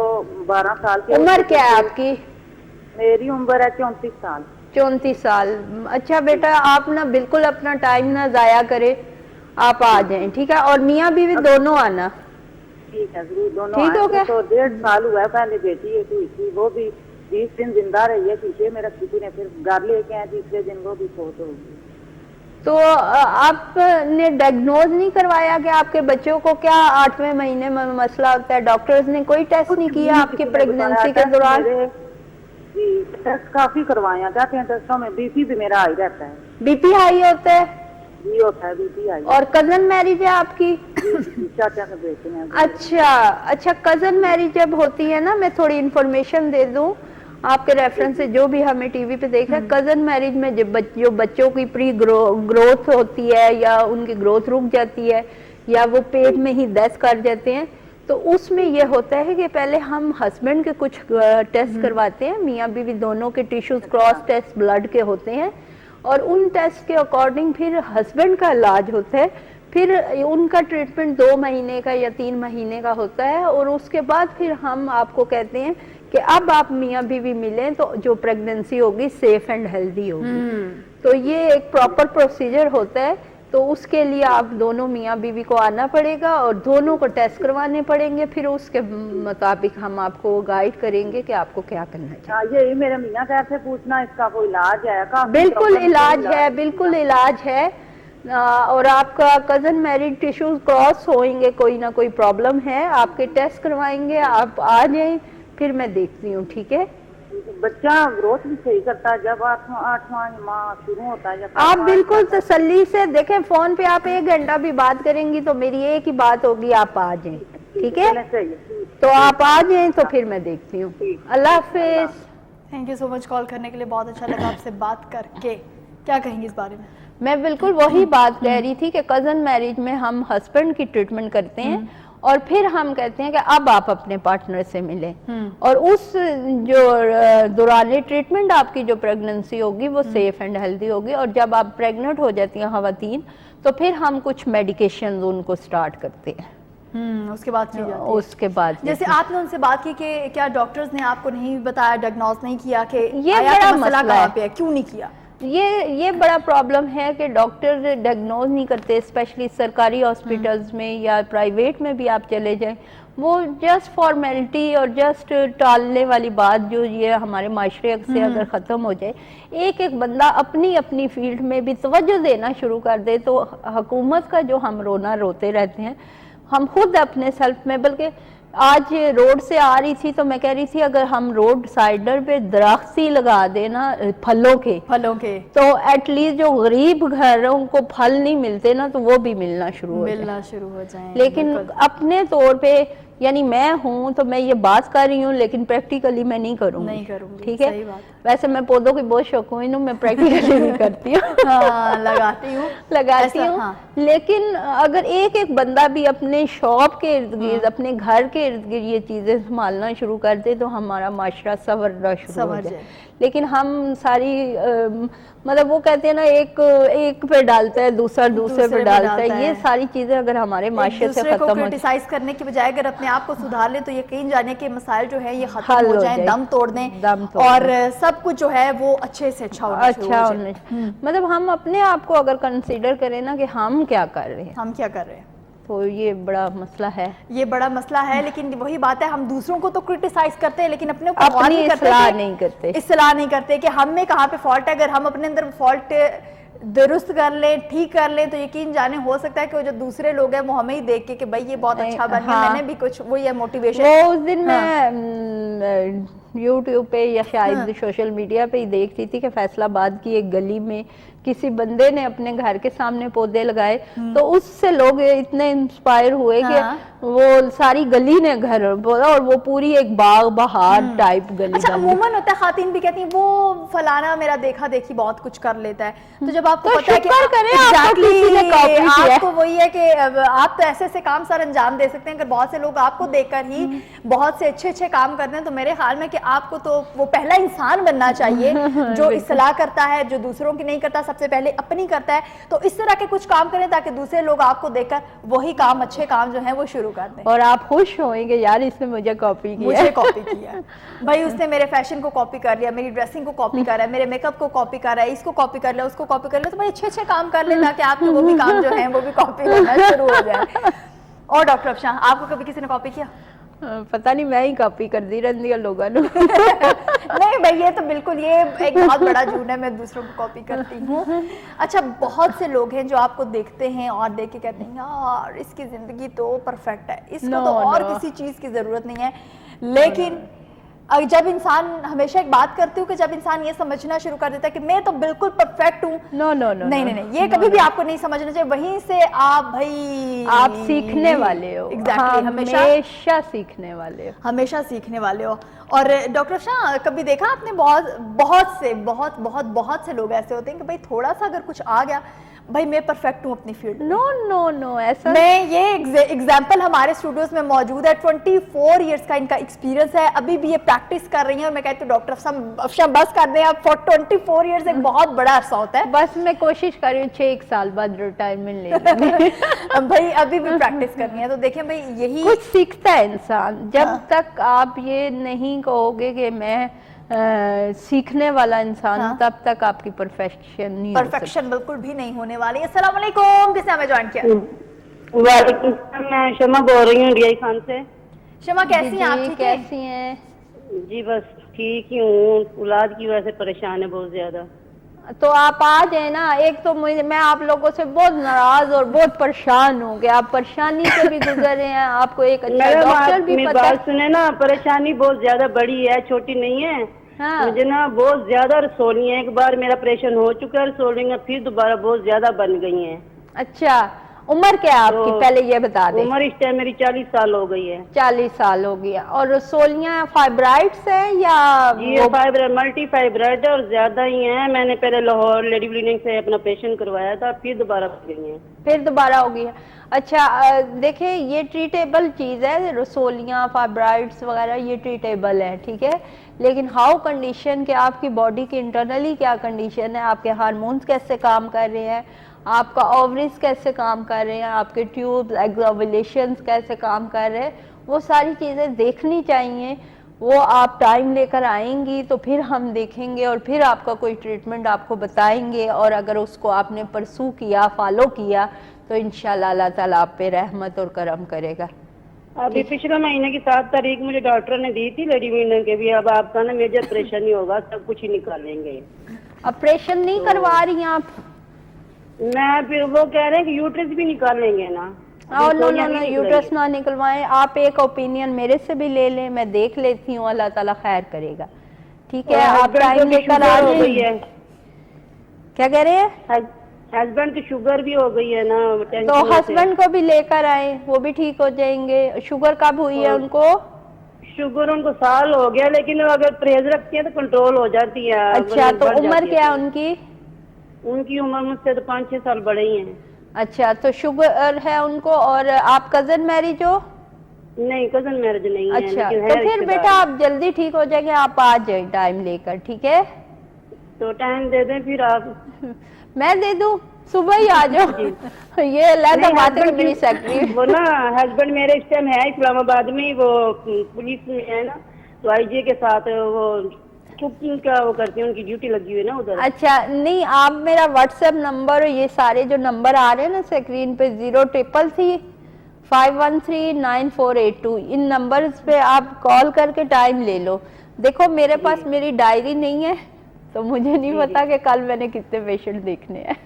12 साल की। उम्र क्या है आपकी? मेरी उम्र है 34 साल। 34 साल। अच्छा बेटा, आप ना बिल्कुल अपना टाइम ना जाया करे, आप आ जाएं, ठीक है। और मियाँ बीवी दोनों आना। ठीक है जरूर, दोनों ठीक हो गया। तो 1.5 साल हुआ है पहले बेटी हुई थी, वो भी 20 दिन जिंदा रही है। पीछे मेरा किसी ने फिर घर लेके आए, तीसरे दिन वो भी फोत हो गई। तो आपने डायग्नोज नहीं करवाया कि आपके बच्चों को क्या 8वें महीने में मसला होता है? डॉक्टर्स ने कोई टेस्ट नहीं किया आपकी प्रेगनेंसी के दौरान? जी टेस्ट काफी करवाया, कहते हैं टेस्टों में बीपी भी मेरा हाई रहता है। बीपी हाई होता है? जी होता है बीपी हाई। और कजन मैरिज है आपकी? चाचा के बेटे हैं। अच्छा, कजन मैरिज जब होती है ना, मैं थोड़ी इन्फॉर्मेशन दे दूं आपके रेफरेंस से, जो भी हमें टीवी पे देख रहा है। कजन मैरिज में जो बच्चों की प्री ग्रोथ होती है या उनकी ग्रोथ रुक जाती है या वो पेट में ही डेथ कर जाते हैं, तो उसमें ये होता है कि पहले हम हस्बैंड के कुछ टेस्ट करवाते हैं। मियाँ बीवी दोनों के टिश्यूज क्रॉस टेस्ट ब्लड के होते हैं, और उन टेस्ट के अकॉर्डिंग फिर हस्बैंड का इलाज होता है। फिर उनका ट्रीटमेंट 2 महीने का या 3 महीने का होता है, और उसके बाद फिर हम आपको कहते हैं कि अब आप मियाँ बीवी मिलें तो जो प्रेगनेंसी होगी सेफ एंड हेल्दी होगी। तो ये एक प्रॉपर प्रोसीजर होता है। तो تو اس کے لیے آپ دونوں میاں بیوی کو آنا پڑے گا اور دونوں کو ٹیسٹ کروانے پڑیں گے, پھر اس کے مطابق ہم آپ کو گائیڈ کریں گے کہ آپ کو کیا کرنا چاہیے. یہی میرے میاں کیسے پوچھنا اس کا کوئی علاج ہے؟ بالکل علاج ہے, بالکل علاج ہے. اور آپ کا کزن میرڈ ٹیشوز کراس ہوئیں گے, کوئی نہ کوئی پرابلم ہے, آپ کے ٹیسٹ کروائیں گے, آپ آ جائیں پھر میں دیکھتی ہوں. ٹھیک ہے, بچہ گروتھ بھی صحیح کرتا ہے جب 8واں ماہ شروع ہوتا ہے. آپ بالکل تسلی سے دیکھیں, فون پہ آپ 1 گھنٹہ بھی بات کریں گی تو میری ایک ہی بات ہوگی, آپ آ جائیں. ٹھیک ہے, تو آپ آ جائیں تو پھر میں دیکھتی ہوں. اللہ حافظ. تھینک یو سو مچ کال کرنے کے لیے, بہت اچھا لگا آپ سے بات کر کے. کیا کہیں گے اس بارے میں؟ میں بالکل وہی بات کہہ رہی تھی کہ کزن میرج میں ہم ہسبینڈ کی ٹریٹمنٹ کرتے ہیں اور پھر ہم کہتے ہیں کہ اب آپ اپنے پارٹنر سے ملیں, اور اس جو دوران ٹریٹمنٹ آپ کی جو پریگننسی ہوگی وہ سیف اینڈ ہیلدی ہوگی, اور جب آپ پریگننٹ ہو جاتی ہیں خواتین تو پھر ہم کچھ میڈیکیشنز ان کو سٹارٹ کرتے ہیں. اس کے بعد کی جاتی ہے. اس کے بعد جیسے آپ نے ان سے بات کی کہ کیا ڈاکٹرز نے آپ کو نہیں بتایا, ڈائگنوز نہیں کیا کہ یہ آیا بڑا تو مسئلہ مسئلہ کہاں ہے. پہ ہے, کیوں نہیں کیا؟ یہ بڑا پرابلم ہے کہ ڈاکٹر ڈائگنوز نہیں کرتے, اسپیشلی سرکاری ہاسپٹلز میں یا پرائیویٹ میں بھی آپ چلے جائیں, وہ جسٹ فارمیلٹی اور جسٹ ٹالنے والی بات جو یہ ہمارے معاشرے سے اگر ختم ہو جائے, ایک بندہ اپنی اپنی فیلڈ میں بھی توجہ دینا شروع کر دے تو حکومت کا جو ہم رونا روتے رہتے ہیں, ہم خود اپنے سیلف میں, بلکہ آج روڈ سے آ رہی تھی تو میں کہہ رہی تھی اگر ہم روڈ سائڈر پہ درخت ہی لگا دینا پھلوں کے تو ایٹ لیسٹ جو غریب گھروں کو پھل نہیں ملتے نا تو وہ بھی ملنا شروع ہو جائیں. لیکن اپنے طور پہ یعنی میں ہوں تو میں یہ بات کر رہی ہوں لیکن پریکٹیکلی میں نہیں کروں گی. ٹھیک ہے, ویسے میں پودوں کی بہت شوقین ہوں, میں پریکٹیکلی بھی کرتی ہوں, لگاتی ہوں. لیکن اگر ایک بندہ بھی اپنے شاپ کے ارد گرد, اپنے گھر کے ارد گرد یہ چیزیں سنبھالنا شروع کر دے تو ہمارا معاشرہ سنورنا شروع ہو جائے. لیکن ہم ساری مطلب وہ کہتے ہیں نا, ایک پہ ڈالتا ہے دوسرا دوسرے پہ ڈالتا ہے, یہ ساری چیزیں اگر ہمارے معاشرے سے ختم ہو جائے, کرٹیسائز کرنے کی بجائے اگر اپنے آپ کو سدھار لیں تو یقین جانے کہ مسائل جو ہے یہ ختم ہو جائیں, دم توڑ دیں اور سب کچھ جو ہے وہ اچھے سے اچھا ہونا شروع ہو جائے. مطلب ہم اپنے آپ کو اگر کنسیڈر کریں نا کہ ہم کیا کر رہے ہیں, تو یہ بڑا مسئلہ ہے. یہ بڑا مسئلہ ہے, لیکن وہی بات ہے, ہم دوسروں کو تو کرٹیسائز کرتے ہیں لیکن اپنے اپنی اصلاح نہیں کرتے کہ ہم میں کہاں پہ فالٹ ہے. اگر ہم اپنے اندر فالٹ درست کر لیں, ٹھیک کر لیں تو یقین جانے ہو سکتا ہے کہ وہ جو دوسرے لوگ ہیں وہ ہمیں ہی دیکھ کے کہ بھائی یہ بہت اچھا بن گیا, میں نے بھی کچھ, وہی ہے موٹیویشن. وہ اس دن میں یوٹیوب پہ یا شاید سوشل میڈیا پہ ہی دیکھ رہی تھی کہ فیصل آباد کی ایک گلی میں کسی بندے نے اپنے گھر کے سامنے پودے لگائے تو اس سے لوگ اتنے انسپائر ہوئے کہ وہ ساری گلی نے گھر بولا, اور وہ پوری ایک باغ بہار ٹائپ گلی. اچھا, عموماً ہوتا ہے خواتین بھی کہتی ہیں وہ فلانا میرا دیکھا دیکھی بہت کچھ کر لیتا ہے, تو جب آپ کو پتا ہے کہ آپ کو وہی ہے کہ آپ تو ایسے ایسے کام سر انجام دے سکتے ہیں, اگر بہت سے لوگ آپ کو دیکھ کر ہی بہت سے اچھے اچھے کام کرتے ہیں تو میرے خیال میں کہ آپ کو تو وہ پہلا انسان بننا چاہیے جو اصلاح کرتا ہے, جو دوسروں کی نہیں کرتا, سب سے پہلے اپنی کرتا ہے. تو اس طرح کے کچھ کام کریں تاکہ دوسرے لوگ آپ کو دیکھ کر وہی کام, اچھے کام جو ہیں وہ شروع کر دیں. اور آپ خوش ہوئیں گے یار اس نے مجھے کاپی کیا بھائی, اس نے میرے فیشن کو کاپی کر لیا, میری ڈریسنگ کو کاپی کر رہا ہے, میرے میک اپ کو کاپی کر رہا ہے, اس کو کاپی کر لیا, اس کو کاپی کر لیا. تو بھائی اچھے اچھے کام کر لیں تاکہ آپ کے وہ بھی کام جو ہیں وہ بھی کاپی ہونا شروع ہو جائے. اور ڈاکٹر افشاں, آپ کو کبھی کسی نے کاپی کیا؟ پتہ نہیں, میں ہی کاپی کر دی رہتی ہوں لوگوں نے. نہیں بھائی, یہ تو بالکل یہ ایک بہت بڑا جھوٹ ہے, میں دوسروں کو کاپی کرتی ہوں. اچھا, بہت سے لوگ ہیں جو آپ کو دیکھتے ہیں اور دیکھ کے کہتے ہیں یار اس کی زندگی تو پرفیکٹ ہے, اس کو تو اور کسی چیز کی ضرورت نہیں ہے. لیکن جب انسان, ہمیشہ ایک بات کرتی ہوں کہ جب انسان یہ سمجھنا شروع کر دیتا ہے کہ میں تو بالکل پرفیکٹ ہوں, نہیں, یہ کبھی بھی آپ کو نہیں سمجھنا چاہیے. وہیں سے آپ سیکھنے والے ہو, ہمیشہ سیکھنے والے ہو. اور ڈاکٹر افشاں, کبھی دیکھا آپ نے بہت سے لوگ ایسے ہوتے ہیں کہ بھائی تھوڑا سا اگر کچھ آ گیا, بھائی میں پرفیکٹ ہوں اپنی فیلڈ. نو ایسا, میں یہ ایگزامپل ہمارے اسٹوڈیوز میں موجود ہے, 24 ایئرس کا ان کا ایکسپیرینس ہے, ابھی بھی یہ پریکٹس کر رہی ہیں. اور میں کہتی ہوں ڈاکٹر افشاں بس کر دیں آپ, 24 ایئرس ایک بہت بڑا عرصہ ہوتا ہے. بس میں کوشش کر رہی ہوں 6 سال بعد ریٹائرمنٹ لے لوں. بھائی ابھی بھی پریکٹس کرنی ہے. تو دیکھیں بھائی, یہی کچھ سیکھتا ہے انسان جب تک آپ یہ نہیں کہو گے کہ میں सीखने वाला इंसान हूं, तब तक आपकी परफेक्शन नहीं हो सकती। परफेक्शन बिल्कुल भी नहीं होने वाली। अस्सलाम वालेकुम, किसने हमें ज्वाइन किया? वालेकुम सलाम, मैं शमा बोल रही हूँ DI खान से। शमा कैसी हैं आप? जी, ठीक है? कैसी हैं? जी बस ठीक ही हूँ, औलाद की वजह से परेशान है बहुत ज्यादा। तो आप आ जाए ना। एक तो मैं आप लोगों से बहुत नाराज और बहुत परेशान हूँ कि आप परेशानी से भी गुजर रहे हैं, आपको एक अच्छा डॉक्टर भी मेरी पता बात सुने ना, परेशानी बहुत ज्यादा बड़ी है, छोटी नहीं है। हाँ। मुझे ना बहुत ज्यादा रसोली है, एक बार मेरा ऑपरेशन हो चुका है रसोलियाँ, फिर दोबारा बहुत ज्यादा बन गई हैं। अच्छा, उम्र क्या है आपकी? तो पहले ये बता दें। उम्र इस टाइम मेरी 40 साल हो गई है। 40 साल हो गया। और रसोलियाँ फाइब्राइड्स हैं या जी फाइब्राइड, मल्टी फाइब्राइड और ज्यादा ही है। मैंने पहले लाहौर लेडी ब्लीडिंग से अपना ऑपरेशन करवाया था, फिर दोबारा बन गई है। फिर दोबारा हो गई है? अच्छा, देखिए ये ट्रीटेबल चीज़ है, रसोलियाँ फाइब्राइड्स वगैरह ये ट्रीटेबल है, ठीक है। लेकिन हाउ कंडीशन के आपकी बॉडी की इंटरनली क्या कंडीशन है, आपके हार्मोन्स कैसे काम कर रहे हैं, आपका ओवरीज कैसे काम कर रहे हैं, आपके ट्यूब्स एग्जोविलेशंस कैसे काम कर रहे हैं, वो सारी चीज़ें देखनी चाहिए। वो आप टाइम लेकर आएंगी तो फिर हम देखेंगे और फिर आपका कोई ट्रीटमेंट आपको बताएंगे, और अगर उसको आपने परसू किया, फॉलो किया, तो इंशाल्लाह अल्लाह ताला आप पे रहमत और करम करेगा। अभी पिछले महीने की 7 तारीख मुझे डॉक्टर ने दी थी लेडी ब्लीडिंग के भी, अब आपका ना मेजर परेशानी होगा, सब कुछ ही निकालेंगे। ऑपरेशन नहीं करवा रही हैं आप? मैं फिर वो कह रहे हैं कि यूट्रस भी निकालेंगे ना। नो नो नो, यूट्रस ना निकलवाएं। आप एक ओपिनियन मेरे से भी ले लें, मैं देख लेती हूँ, अल्लाह ताला खैर करेगा, ठीक है। आप टाइम लेकर आ जाइए। क्या कह रहे हैं? हस्बैंड की शुगर भी हो गई है ना, तो हस्बैंड को भी लेकर आए, वो भी ठीक हो जाएंगे। शुगर कब हुई है उनको? शुगर उनको साल हो गया, लेकिन अगर परहेज रखती है तो कंट्रोल हो जाती है। अच्छा, तो उम्र क्या है उनकी? उनकी उम्र मुझसे तो 5-6 साल बड़े ही हैं। अच्छा, तो शुगर है उनको। और आप कजन मैरिज हो? नहीं, कजन मैरिज नहीं है। अच्छा, तो फिर बेटा आप जल्दी ठीक हो जाएंगे, आप आ जाए टाइम लेकर, ठीक है। तो टाइम दे दें फिर आप? मैं दे दूं? सुबह ही आ जाओ। ये अलग बात है मेरी सेक्रेटरी। वो ना हस्बैंड मेरे इस टाइम है इस्लामाबाद में, वो पुलिस में है ना, तो IJ के साथ वो कुकिंग का वो करती हैं, उनकी ड्यूटी लगी हुई है ना उधर। अच्छा, नहीं आप मेरा व्हाट्सएप नंबर और ये सारे जो नंबर आ रहे हैं ना स्क्रीन पे 033 513 9482, इन नंबर्स पे आप कॉल करके टाइम ले लो। देखो मेरे पास मेरी डायरी नहीं है, तो मुझे नहीं पता कि कल मैंने कितने पेशेंट देखने हैं।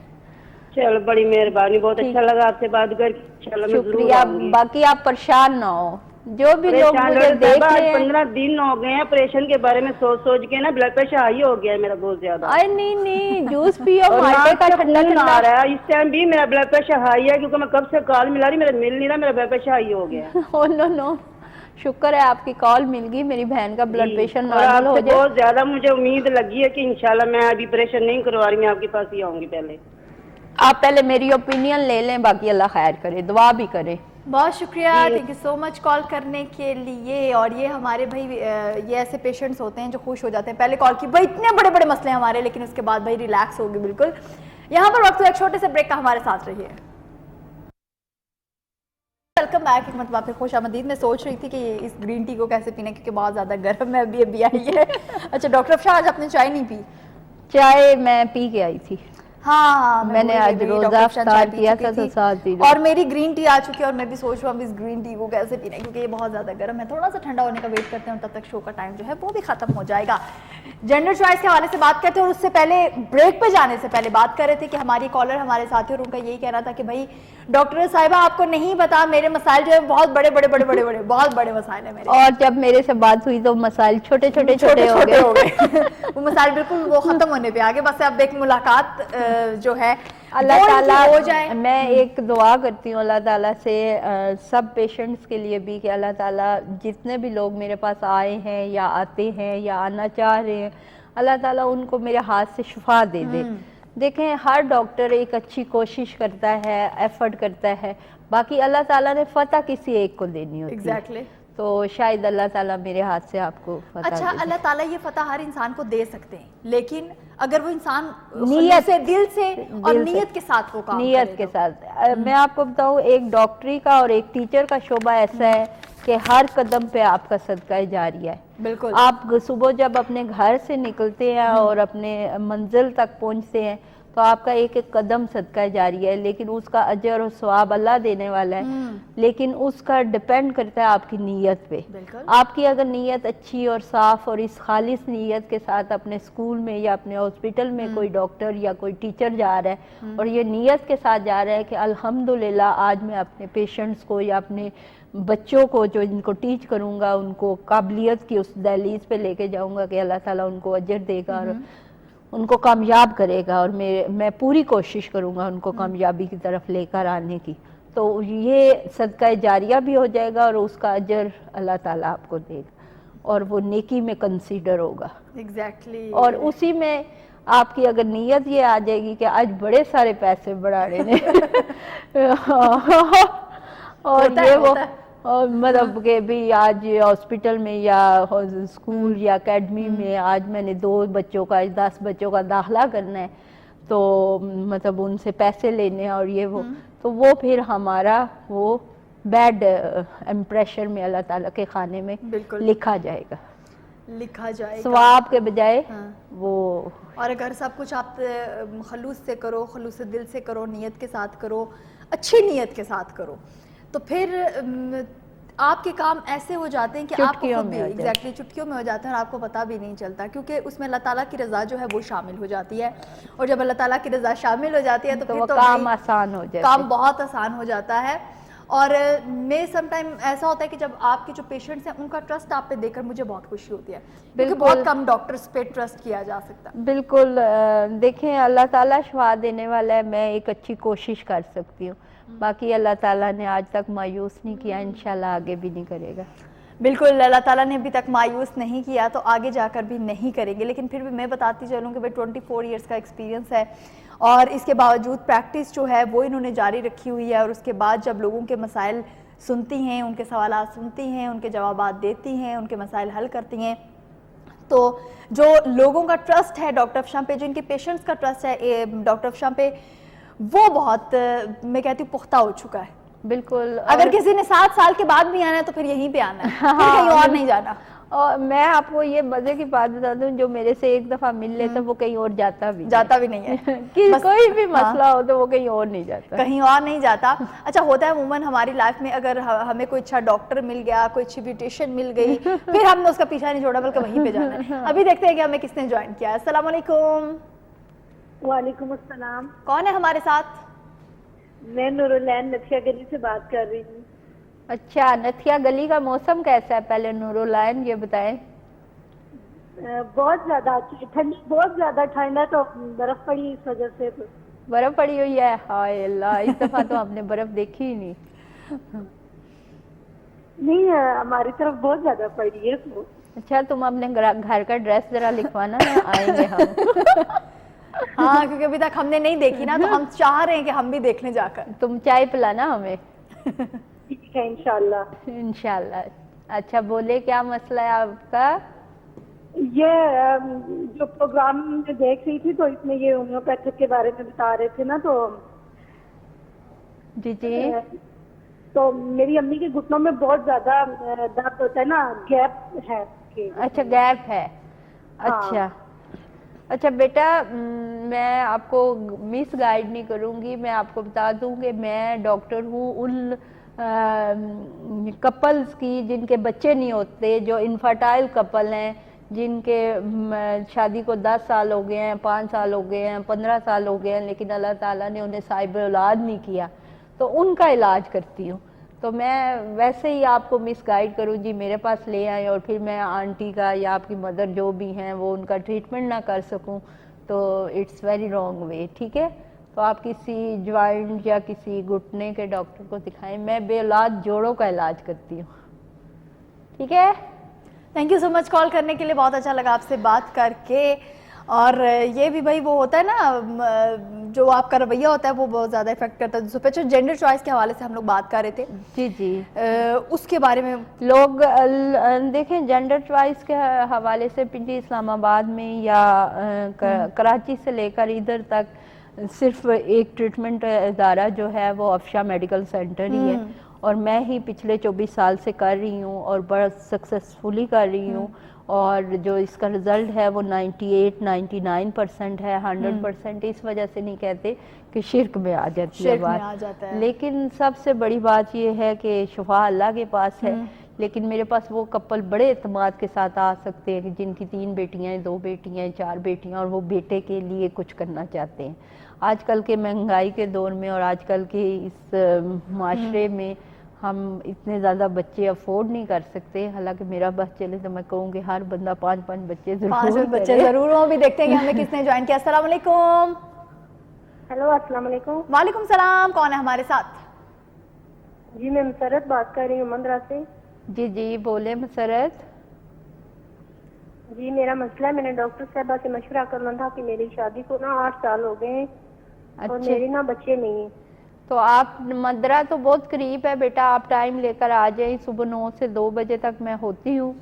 चलो बड़ी मेहरबानी, बहुत अच्छा लगा आपसे बात करके। शुक्रिया। बाकी आप परेशान ना हो, जो भी लोग मुझे देख रहे हैं। 15 दिन हो गए हैं ऑपरेशन के बारे में सोच सोच के ना, ब्लड प्रेशर हाई हो गया है मेरा बहुत ज्यादा। अरे नहीं, जूस पियो, माल्टे का ठंडा ठंडा आ रहा है। इस टाइम भी मेरा ब्लड प्रेशर हाई है, क्योंकि मैं कब से कॉल मिला रही, मेरा मिल नहीं रहा, मेरा ब्लड प्रेशर हाई हो गया। ओ नो, शुक्र है आपकी कॉल मिल गई, मेरी बहन का ब्लड प्रेशर नॉर्मल हो जाए। बहुत ज्यादा मुझे उम्मीद लगी है कि इंशाल्लाह मैं अभी ऑपरेशन नहीं करवा रही, मैं आपके पास ही आऊंगी। पहले आप पहले मेरी ओपिनियन ले लें, बाकी अल्लाह खैर करे, दुआ भी करे। बहुत शुक्रिया, thank you so much call करने के लिए। और ये हमारे भाई ये ऐसे पेशेंट्स होते हैं जो खुश हो जाते हैं, पहले कॉल की भाई इतने बड़े बड़े मसले हैं हमारे, लेकिन उसके बाद भाई रिलैक्स होगी बिल्कुल। यहाँ पर वक्त एक छोटे से ब्रेक का, हमारे साथ रहिए। Welcome back. एक मतलब फिर खुश आमदीद। मैं सोच रही थी कि इस ग्रीन टी को कैसे पीना, क्योंकि बहुत ज़्यादा गर्म है, अभी आई है। अच्छा डॉक्टर अफशान, आज आपने चाय नहीं पी? चाय मैं पी के आई थी। हाँ, मैंने आज रोजा इफ्तार किया था तो साथ ही और मेरी ग्रीन टी आ चुकी है, और मैं भी सोच रहा हूँ इस ग्रीन टी को कैसे पीना है, क्योंकि ये बहुत ज़्यादा गर्म है। थोड़ा सा ठंडा होने का वेट करते हैं, और तब तक शो का टाइम जो है वो भी खत्म हो जाएगा। जेंडर चॉइस के हवाले से बात करते हैं, और उससे पहले ब्रेक पे जाने से पहले बात कर रहे थे कि हमारी कॉलर हमारे साथी, और उनका यही कहना था कि भाई डॉक्टर साहिबा आपको नहीं पता, मेरे मसाइल जो है बहुत बड़े बहुत बड़े मसाइल है मेरे। और जब मेरे से बात हुई तो मसाइल छोटे छोटे हो गए। वो मसाइल बिल्कुल वो खत्म होने पे आ गए। बस अब एक मुलाकात जो है अल्लाह ताला हो जाए। मैं एक दुआ करती हूँ अल्लाह ताला से सब पेशेंट्स के लिए भी, कि अल्लाह ताला जितने भी लोग मेरे पास आए हैं या आते हैं या आना चाह रहे हैं, अल्लाह ताला उनको मेरे हाथ से शिफा दे दे। देखें हर डॉक्टर एक अच्छी कोशिश करता है, एफर्ट करता है, बाकी अल्लाह ताला ने फतह किसी एक को देनी होती है। एग्जैक्टली। तो शायद अल्लाह ताला मेरे हाथ से आपको फतह अच्छा, दे दे। अल्लाह ताला ये फतह हर इंसान को दे सकते हैं, लेकिन अगर वो इंसान नियत से, दिल से और नियत के साथ वो काम नियत के साथ। मैं आपको बताऊं, एक डॉक्टरी का और एक टीचर का शोबा ऐसा है کہ ہر قدم پہ آپ کا صدقہ جاریہ ہے. بالکل. آپ صبح جب اپنے گھر سے نکلتے ہیں اور اپنے منزل تک پہنچتے ہیں تو آپ کا ایک ایک قدم صدقہ جاریہ ہے, لیکن اس کا اجر اور ثواب اللہ دینے والا ہے, لیکن اس کا ڈیپینڈ کرتا ہے آپ کی نیت پہ. آپ کی اگر نیت اچھی اور صاف اور اس خالص نیت کے ساتھ اپنے اسکول میں یا اپنے ہاسپٹل میں کوئی ڈاکٹر یا کوئی ٹیچر جا رہا ہے اور یہ نیت کے ساتھ جا رہا ہے کہ الحمدللہ آج میں اپنے پیشنٹس کو یا اپنے بچوں کو جو ان کو ٹیچ کروں گا ان کو قابلیت کی اس دہلیز پہ لے کے جاؤں گا کہ اللہ تعالیٰ ان کو اجر دے گا اور ان کو کامیاب کرے گا, اور میں پوری کوشش کروں گا ان کو کامیابی کی طرف لے کر آنے کی, تو یہ صدقہ جاریہ بھی ہو جائے گا اور اس کا اجر اللہ تعالیٰ آپ کو دے گا اور وہ نیکی میں کنسیڈر ہوگا. ایگزیکٹلی. اور اسی میں آپ کی اگر نیت یہ آ جائے گی کہ آج بڑے سارے پیسے بڑھانے نے اور یہ وہ مطلب کہ بھی آج ہاسپٹل میں یا اسکول یا اکیڈمی میں آج میں نے 2 بچوں کا 10 بچوں کا داخلہ کرنا ہے, تو مطلب ان سے پیسے لینے اور یہ وہ, تو وہ پھر ہمارا وہ بیڈ امپریشن میں اللہ تعالیٰ کے خانے میں لکھا جائے گا, ثواب کے بجائے وہ. اور اگر سب کچھ آپ خلوص سے کرو, خلوص دل سے کرو, نیت کے ساتھ کرو, اچھی نیت کے ساتھ کرو, تو پھر آپ کے کام ایسے ہو جاتے ہیں کہ آپ کو خود بھی ایگزیکٹلی چٹکیوں میں ہو جاتے ہیں اور آپ کو پتہ بھی نہیں چلتا, کیونکہ اس میں اللہ تعالیٰ کی رضا جو ہے وہ شامل ہو جاتی ہے, اور جب اللہ تعالیٰ کی رضا شامل ہو جاتی ہے تو پھر کام آسان ہو جاتا ہے, کام بہت آسان ہو جاتا ہے. اور میں سم ٹائم ایسا ہوتا ہے کہ جب آپ کے جو پیشنٹس ہیں ان کا ٹرسٹ آپ پہ دیکھ کر مجھے بہت خوشی ہوتی ہے, کیونکہ بہت کم ڈاکٹرز پہ ٹرسٹ کیا جا سکتا. بالکل. دیکھیں اللہ تعالیٰ شفا دینے والا ہے, میں ایک اچھی کوشش کر سکتی ہوں, باقی اللہ تعالیٰ نے آج تک مایوس نہیں کیا, انشاءاللہ آگے بھی نہیں کرے گا. بالکل, اللہ تعالیٰ نے ابھی تک مایوس نہیں کیا تو آگے جا کر بھی نہیں کریں گے. لیکن پھر بھی میں بتاتی چلوں کہ 24 ایئرس کا ایکسپیرینس ہے اور اس کے باوجود پریکٹس جو ہے وہ انہوں نے جاری رکھی ہوئی ہے, اور اس کے بعد جب لوگوں کے مسائل سنتی ہیں, ان کے سوالات سنتی ہیں, ان کے جوابات دیتی ہیں, ان کے مسائل حل کرتی ہیں, تو جو لوگوں کا ٹرسٹ ہے ڈاکٹر افشاں پہ, جو ان کے پیشنٹس کا ٹرسٹ ہے ڈاکٹر افشاں پہ, وہ بہت میں کہتی ہوں پختہ ہو چکا ہے. بالکل. اگر کسی نے 7 سال کے بعد بھی آنا ہے تو پھر یہیں پہ آنا ہے, کہیں اور نہیں جانا. اور میں آپ کو یہ مزے کی بات بتا دوں, جو میرے سے ایک دفعہ مل لیتا وہ کہیں اور جاتا بھی نہیں ہے. کوئی بھی مسئلہ ہو تو وہ کہیں اور نہیں جاتا, کہیں اور نہیں جاتا. اچھا ہوتا ہے عموماً ہماری لائف میں, اگر ہمیں کوئی اچھا ڈاکٹر مل گیا, کوئی اچھی بیوٹیشین مل گئی, پھر ہم نے اس کا پیچھا نہیں چھوڑا بلکہ وہیں پہ جانا ہے. ابھی دیکھتے ہیں کہ ہمیں کس نے جوائن کیا. السلام علیکم. وعلیکم السلام. کون ہے ہمارے ساتھ؟ میں نورالعین نتھیا گلی سے بات کر رہی ہوں. اچھا, نتھیا گلی کا موسم کیسا ہے پہلے نورالعین یہ بتائیں. بہت زیادہ ٹھنڈ, بہت زیادہ ٹھنڈ ہے, تو برف پڑی اس وجہ سے. برف پڑی ہوئی ہے؟ ہائے اللہ, اس دفعہ تو ہم نے برف دیکھی ہی نہیں. نہیں, ہماری طرف بہت زیادہ پڑی ہے. اچھا, تم اپنے گھر کا ایڈریس ذرا لکھوانا, آئیں گے ہم. ہاں, کیونکہ ابھی تک ہم نے نہیں دیکھی نا, تو ہم چاہ رہے ہیں کہ ہم بھی دیکھنے جا کر. تم چائے پلانا ہمیں. ٹھیک ہے انشاءاللہ. انشاءاللہ. اچھا بولے, کیا مسئلہ ہے آپ کا؟ یہ جو پروگرام میں دیکھ رہی تھی تو اس میں یہ ہومیوپیتھک کے بارے میں بتا رہے تھے نا, تو جی تو میری امی کے گھٹنوں میں بہت زیادہ درد ہوتا ہے نا, گیپ ہے. اچھا, گیپ ہے. اچھا بیٹا, میں آپ کو مس گائیڈ نہیں کروں گی, میں آپ کو بتا دوں کہ میں ڈاکٹر ہوں ان کپلز کی جن کے بچے نہیں ہوتے, جو انفرٹائل کپل ہیں, جن کے شادی کو 10 سال ہو گئے ہیں, 5 سال ہو گئے ہیں, 15 سال ہو گئے ہیں, لیکن اللہ تعالیٰ نے انہیں صاحب اولاد نہیں کیا, تو ان کا علاج کرتی ہوں. تو میں ویسے ہی آپ کو مس گائیڈ کروں جی میرے پاس لے آئیں, اور پھر میں آنٹی کا یا آپ کی مدر جو بھی ہیں وہ ان کا ٹریٹمنٹ نہ کر سکوں, تو اٹس ویری رانگ وے. ٹھیک ہے, تو آپ کسی جوائنٹ یا کسی گھٹنے کے ڈاکٹر کو دکھائیں. میں بے اولاد جوڑوں کا علاج کرتی ہوں. ٹھیک ہے, تھینک یو سو مچ کال کرنے کے لیے, بہت اچھا لگا آپ سے بات کر کے. اور یہ بھی بھائی وہ ہوتا ہے نا, جو آپ کا رویہ ہوتا ہے وہ بہت زیادہ افیکٹ کرتا ہے. سپیشل جینڈر چوائس کے حوالے سے ہم لوگ بات کر رہے تھے. جی اس کے بارے میں لوگ دیکھیں, جینڈر چوائس کے حوالے سے پنڈی اسلام آباد میں یا کراچی سے لے کر ادھر تک صرف ایک ٹریٹمنٹ ادارہ جو ہے وہ افشاں میڈیکل سینٹر ہی ہے, اور میں ہی پچھلے 24 سال سے کر رہی ہوں اور بڑا سکسیسفلی کر رہی ہوں، اور جو اس کا رزلٹ ہے وہ 98-99% ہے، 100% اس وجہ سے نہیں کہتے کہ شرک میں آ جاتی ہے بات، لیکن سب سے بڑی بات یہ ہے کہ شفا اللہ کے پاس ہے، لیکن میرے پاس وہ کپل بڑے اعتماد کے ساتھ آ سکتے ہیں کہ جن کی 3 بیٹیاں ہیں، 2 بیٹیاں ہیں، 4 بیٹیاں، اور وہ بیٹے کے لیے کچھ کرنا چاہتے ہیں۔ آج کل کے مہنگائی کے دور میں اور آج کل کے اس معاشرے میں ہم اتنے زیادہ بچے افورڈ نہیں کر سکتے، حالانکہ میرا بس چلے تو میں کہوں کہ ہر بندہ 5 بچے ضرور ہوں۔ بھی دیکھتے ہیں کہ ہمیں کس نے جوائن کیا۔ السلام علیکم۔ ہیلو، السلام علیکم۔ وعلیکم السلام، کون ہے ہمارے ساتھ؟ جی میں مسرت بات کر رہی ہوں مندرا سے۔ جی بولے مسرت۔ جی میرا مسئلہ ہے، میں نے ڈاکٹر صاحبہ سے مشورہ کرنا تھا کہ میری شادی کو 8 سال ہو گئے ہیں اور میرے بچے نہیں ہیں۔ تو آپ مندرا تو بہت قریب ہے بیٹا، آپ ٹائم لے کر آ جائیں، صبح 9 سے 2 بجے تک میں ہوتی ہوں،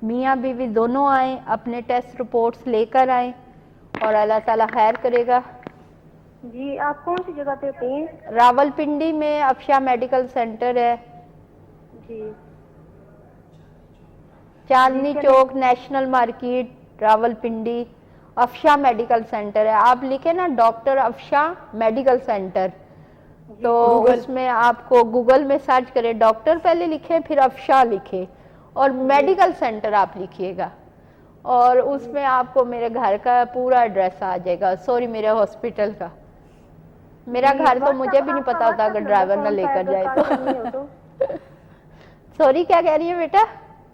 میاں بیوی دونوں آئیں، اپنے ٹیسٹ رپورٹس لے کر آئیں اور اللہ تعالیٰ خیر کرے گا۔ جی آپ کون سی جگہ پہ ہوتے ہیں؟ راولپنڈی میں افشا میڈیکل سینٹر ہے، جی Chandni Chowk national market Rawalpindi, Afsha medical centre ہے۔ آپ لکھیں نا ڈاکٹر افشا میڈیکل سینٹر، تو اس میں آپ کو گوگل میں سرچ کریں، ڈاکٹر پہلے لکھیں پھر افشا لکھیں اور میڈیکل سینٹر آپ لکھیے گا، اور اس میں آپ کو میرے گھر کا پورا ایڈریس آ جائے گا، سوری میرے ہاسپٹل کا۔ میرا گھر تو مجھے بھی نہیں پتا ہوتا اگر ڈرائیور نہ لے کر جائے تو۔ سوری کیا کہہ رہی ہے بیٹا؟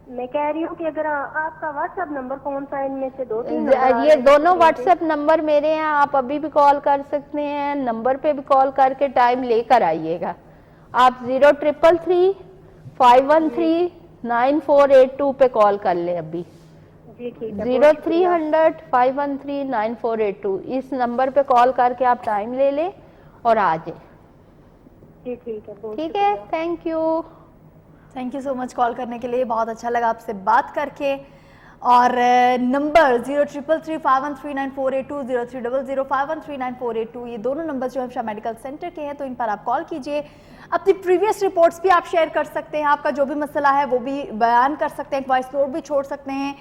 میں کہہ رہی ہوں کہ اگر آپ کا واٹس ایپ نمبر کون سا ہے؟ ان میں سے 2-3 یہ دونوں واٹس ایپ نمبر میرے ہیں، آپ ابھی بھی کال کر سکتے ہیں، نمبر پہ بھی کال کر کے ٹائم لے کر آئیے گا۔ آپ 0333-513-9482 پہ کال کر لیں ابھی، 0300-513-9482 اس نمبر پہ کال کر کے آپ ٹائم لے لیں اور آ جائیں۔ ٹھیک ہے، تھینک یو سو مچ کال کرنے کے لیے، بہت اچھا لگا آپ سے بات کر کے۔ اور نمبر 0333-513-9482 0300-513-9482 یہ دونوں نمبر جو افشا میڈیکل سینٹر کے ہیں، تو ان پر آپ کال کیجئے، اپنی پریویس رپورٹس بھی آپ شیئر کر سکتے ہیں، آپ کا جو بھی مسئلہ ہے وہ بھی بیان کر سکتے ہیں، ایک وائس نوٹ بھی چھوڑ سکتے ہیں،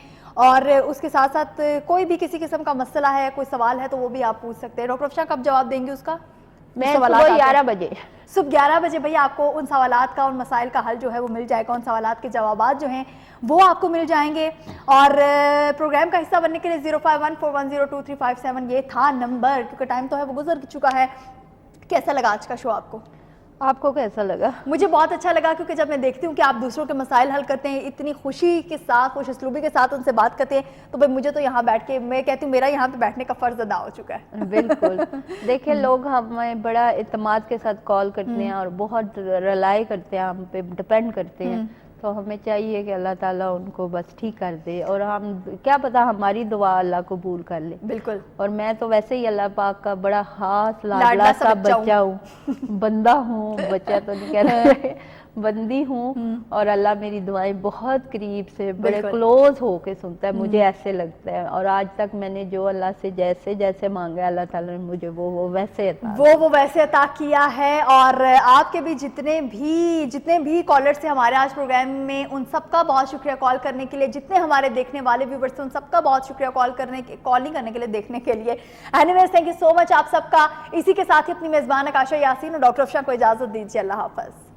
اور اس کے ساتھ ساتھ کوئی بھی کسی قسم کا مسئلہ ہے، کوئی سوال ہے تو وہ بھی آپ پوچھ سکتے ہیں۔ ڈاکٹر افشا کب جواب دیں گے اس کا؟ میں صبح 11 بجے صبح 11 بجے بھئی آپ کو ان سوالات کا، ان مسائل کا حل جو ہے وہ مل جائے گا، ان سوالات کے جوابات جو ہیں وہ آپ کو مل جائیں گے۔ اور پروگرام کا حصہ بننے کے لیے 0514102357 یہ تھا نمبر، کیونکہ ٹائم تو ہے وہ گزر چکا ہے۔ کیسا لگا آج کا شو آپ کو؟ آپ کو کیسا لگا؟ مجھے بہت اچھا لگا، کیونکہ جب میں دیکھتی ہوں کہ آپ دوسروں کے مسائل حل کرتے ہیں، اتنی خوشی کے ساتھ، خوش اسلوبی کے ساتھ ان سے بات کرتے ہیں، تو بھئی مجھے تو یہاں بیٹھ کے، میں کہتی ہوں میرا یہاں پہ بیٹھنے کا فرض ادا ہو چکا ہے۔ بالکل، دیکھیں لوگ ہمیں بڑا اعتماد کے ساتھ کال کرتے ہیں اور بہت رلائی کرتے ہیں، ہم پہ ڈپینڈ کرتے ہیں، تو ہمیں چاہیے کہ اللہ تعالیٰ ان کو بس ٹھیک کر دے، اور ہم کیا پتا ہماری دعا اللہ قبول کر لے۔ بالکل، اور میں تو ویسے ہی اللہ پاک کا بڑا خاص لاڈلا سا بچہ ہوں، بندہ ہوں، بچہ تو نہیں کہہ رہے، بندی ہوں، اور اللہ میری دعائیں بہت قریب سے بڑے کلوز ہو کے سنتا ہے، مجھے ایسے لگتا ہے، اور آج تک میں نے جو اللہ سے جیسے جیسے مانگا اللہ تعالیٰ نے مجھے وہ ویسے عطا وہ ویسے عطا کیا ہے۔ اور آپ کے بھی جتنے بھی کالرز تھے ہمارے آج پروگرام میں، ان سب کا بہت شکریہ کال کرنے کے لیے، جتنے ہمارے دیکھنے والے ویورز تھے ان سب کا بہت شکریہ کال نہیں کرنے کے لیے، دیکھنے کے لیے۔ اینیویز تھینک یو سو مچ آپ سب کا۔ اسی کے ساتھ ہی اپنی میزبان آکاشا یاسین اور ڈاکٹر افشا کو اجازت دیجیے، اللہ حافظ۔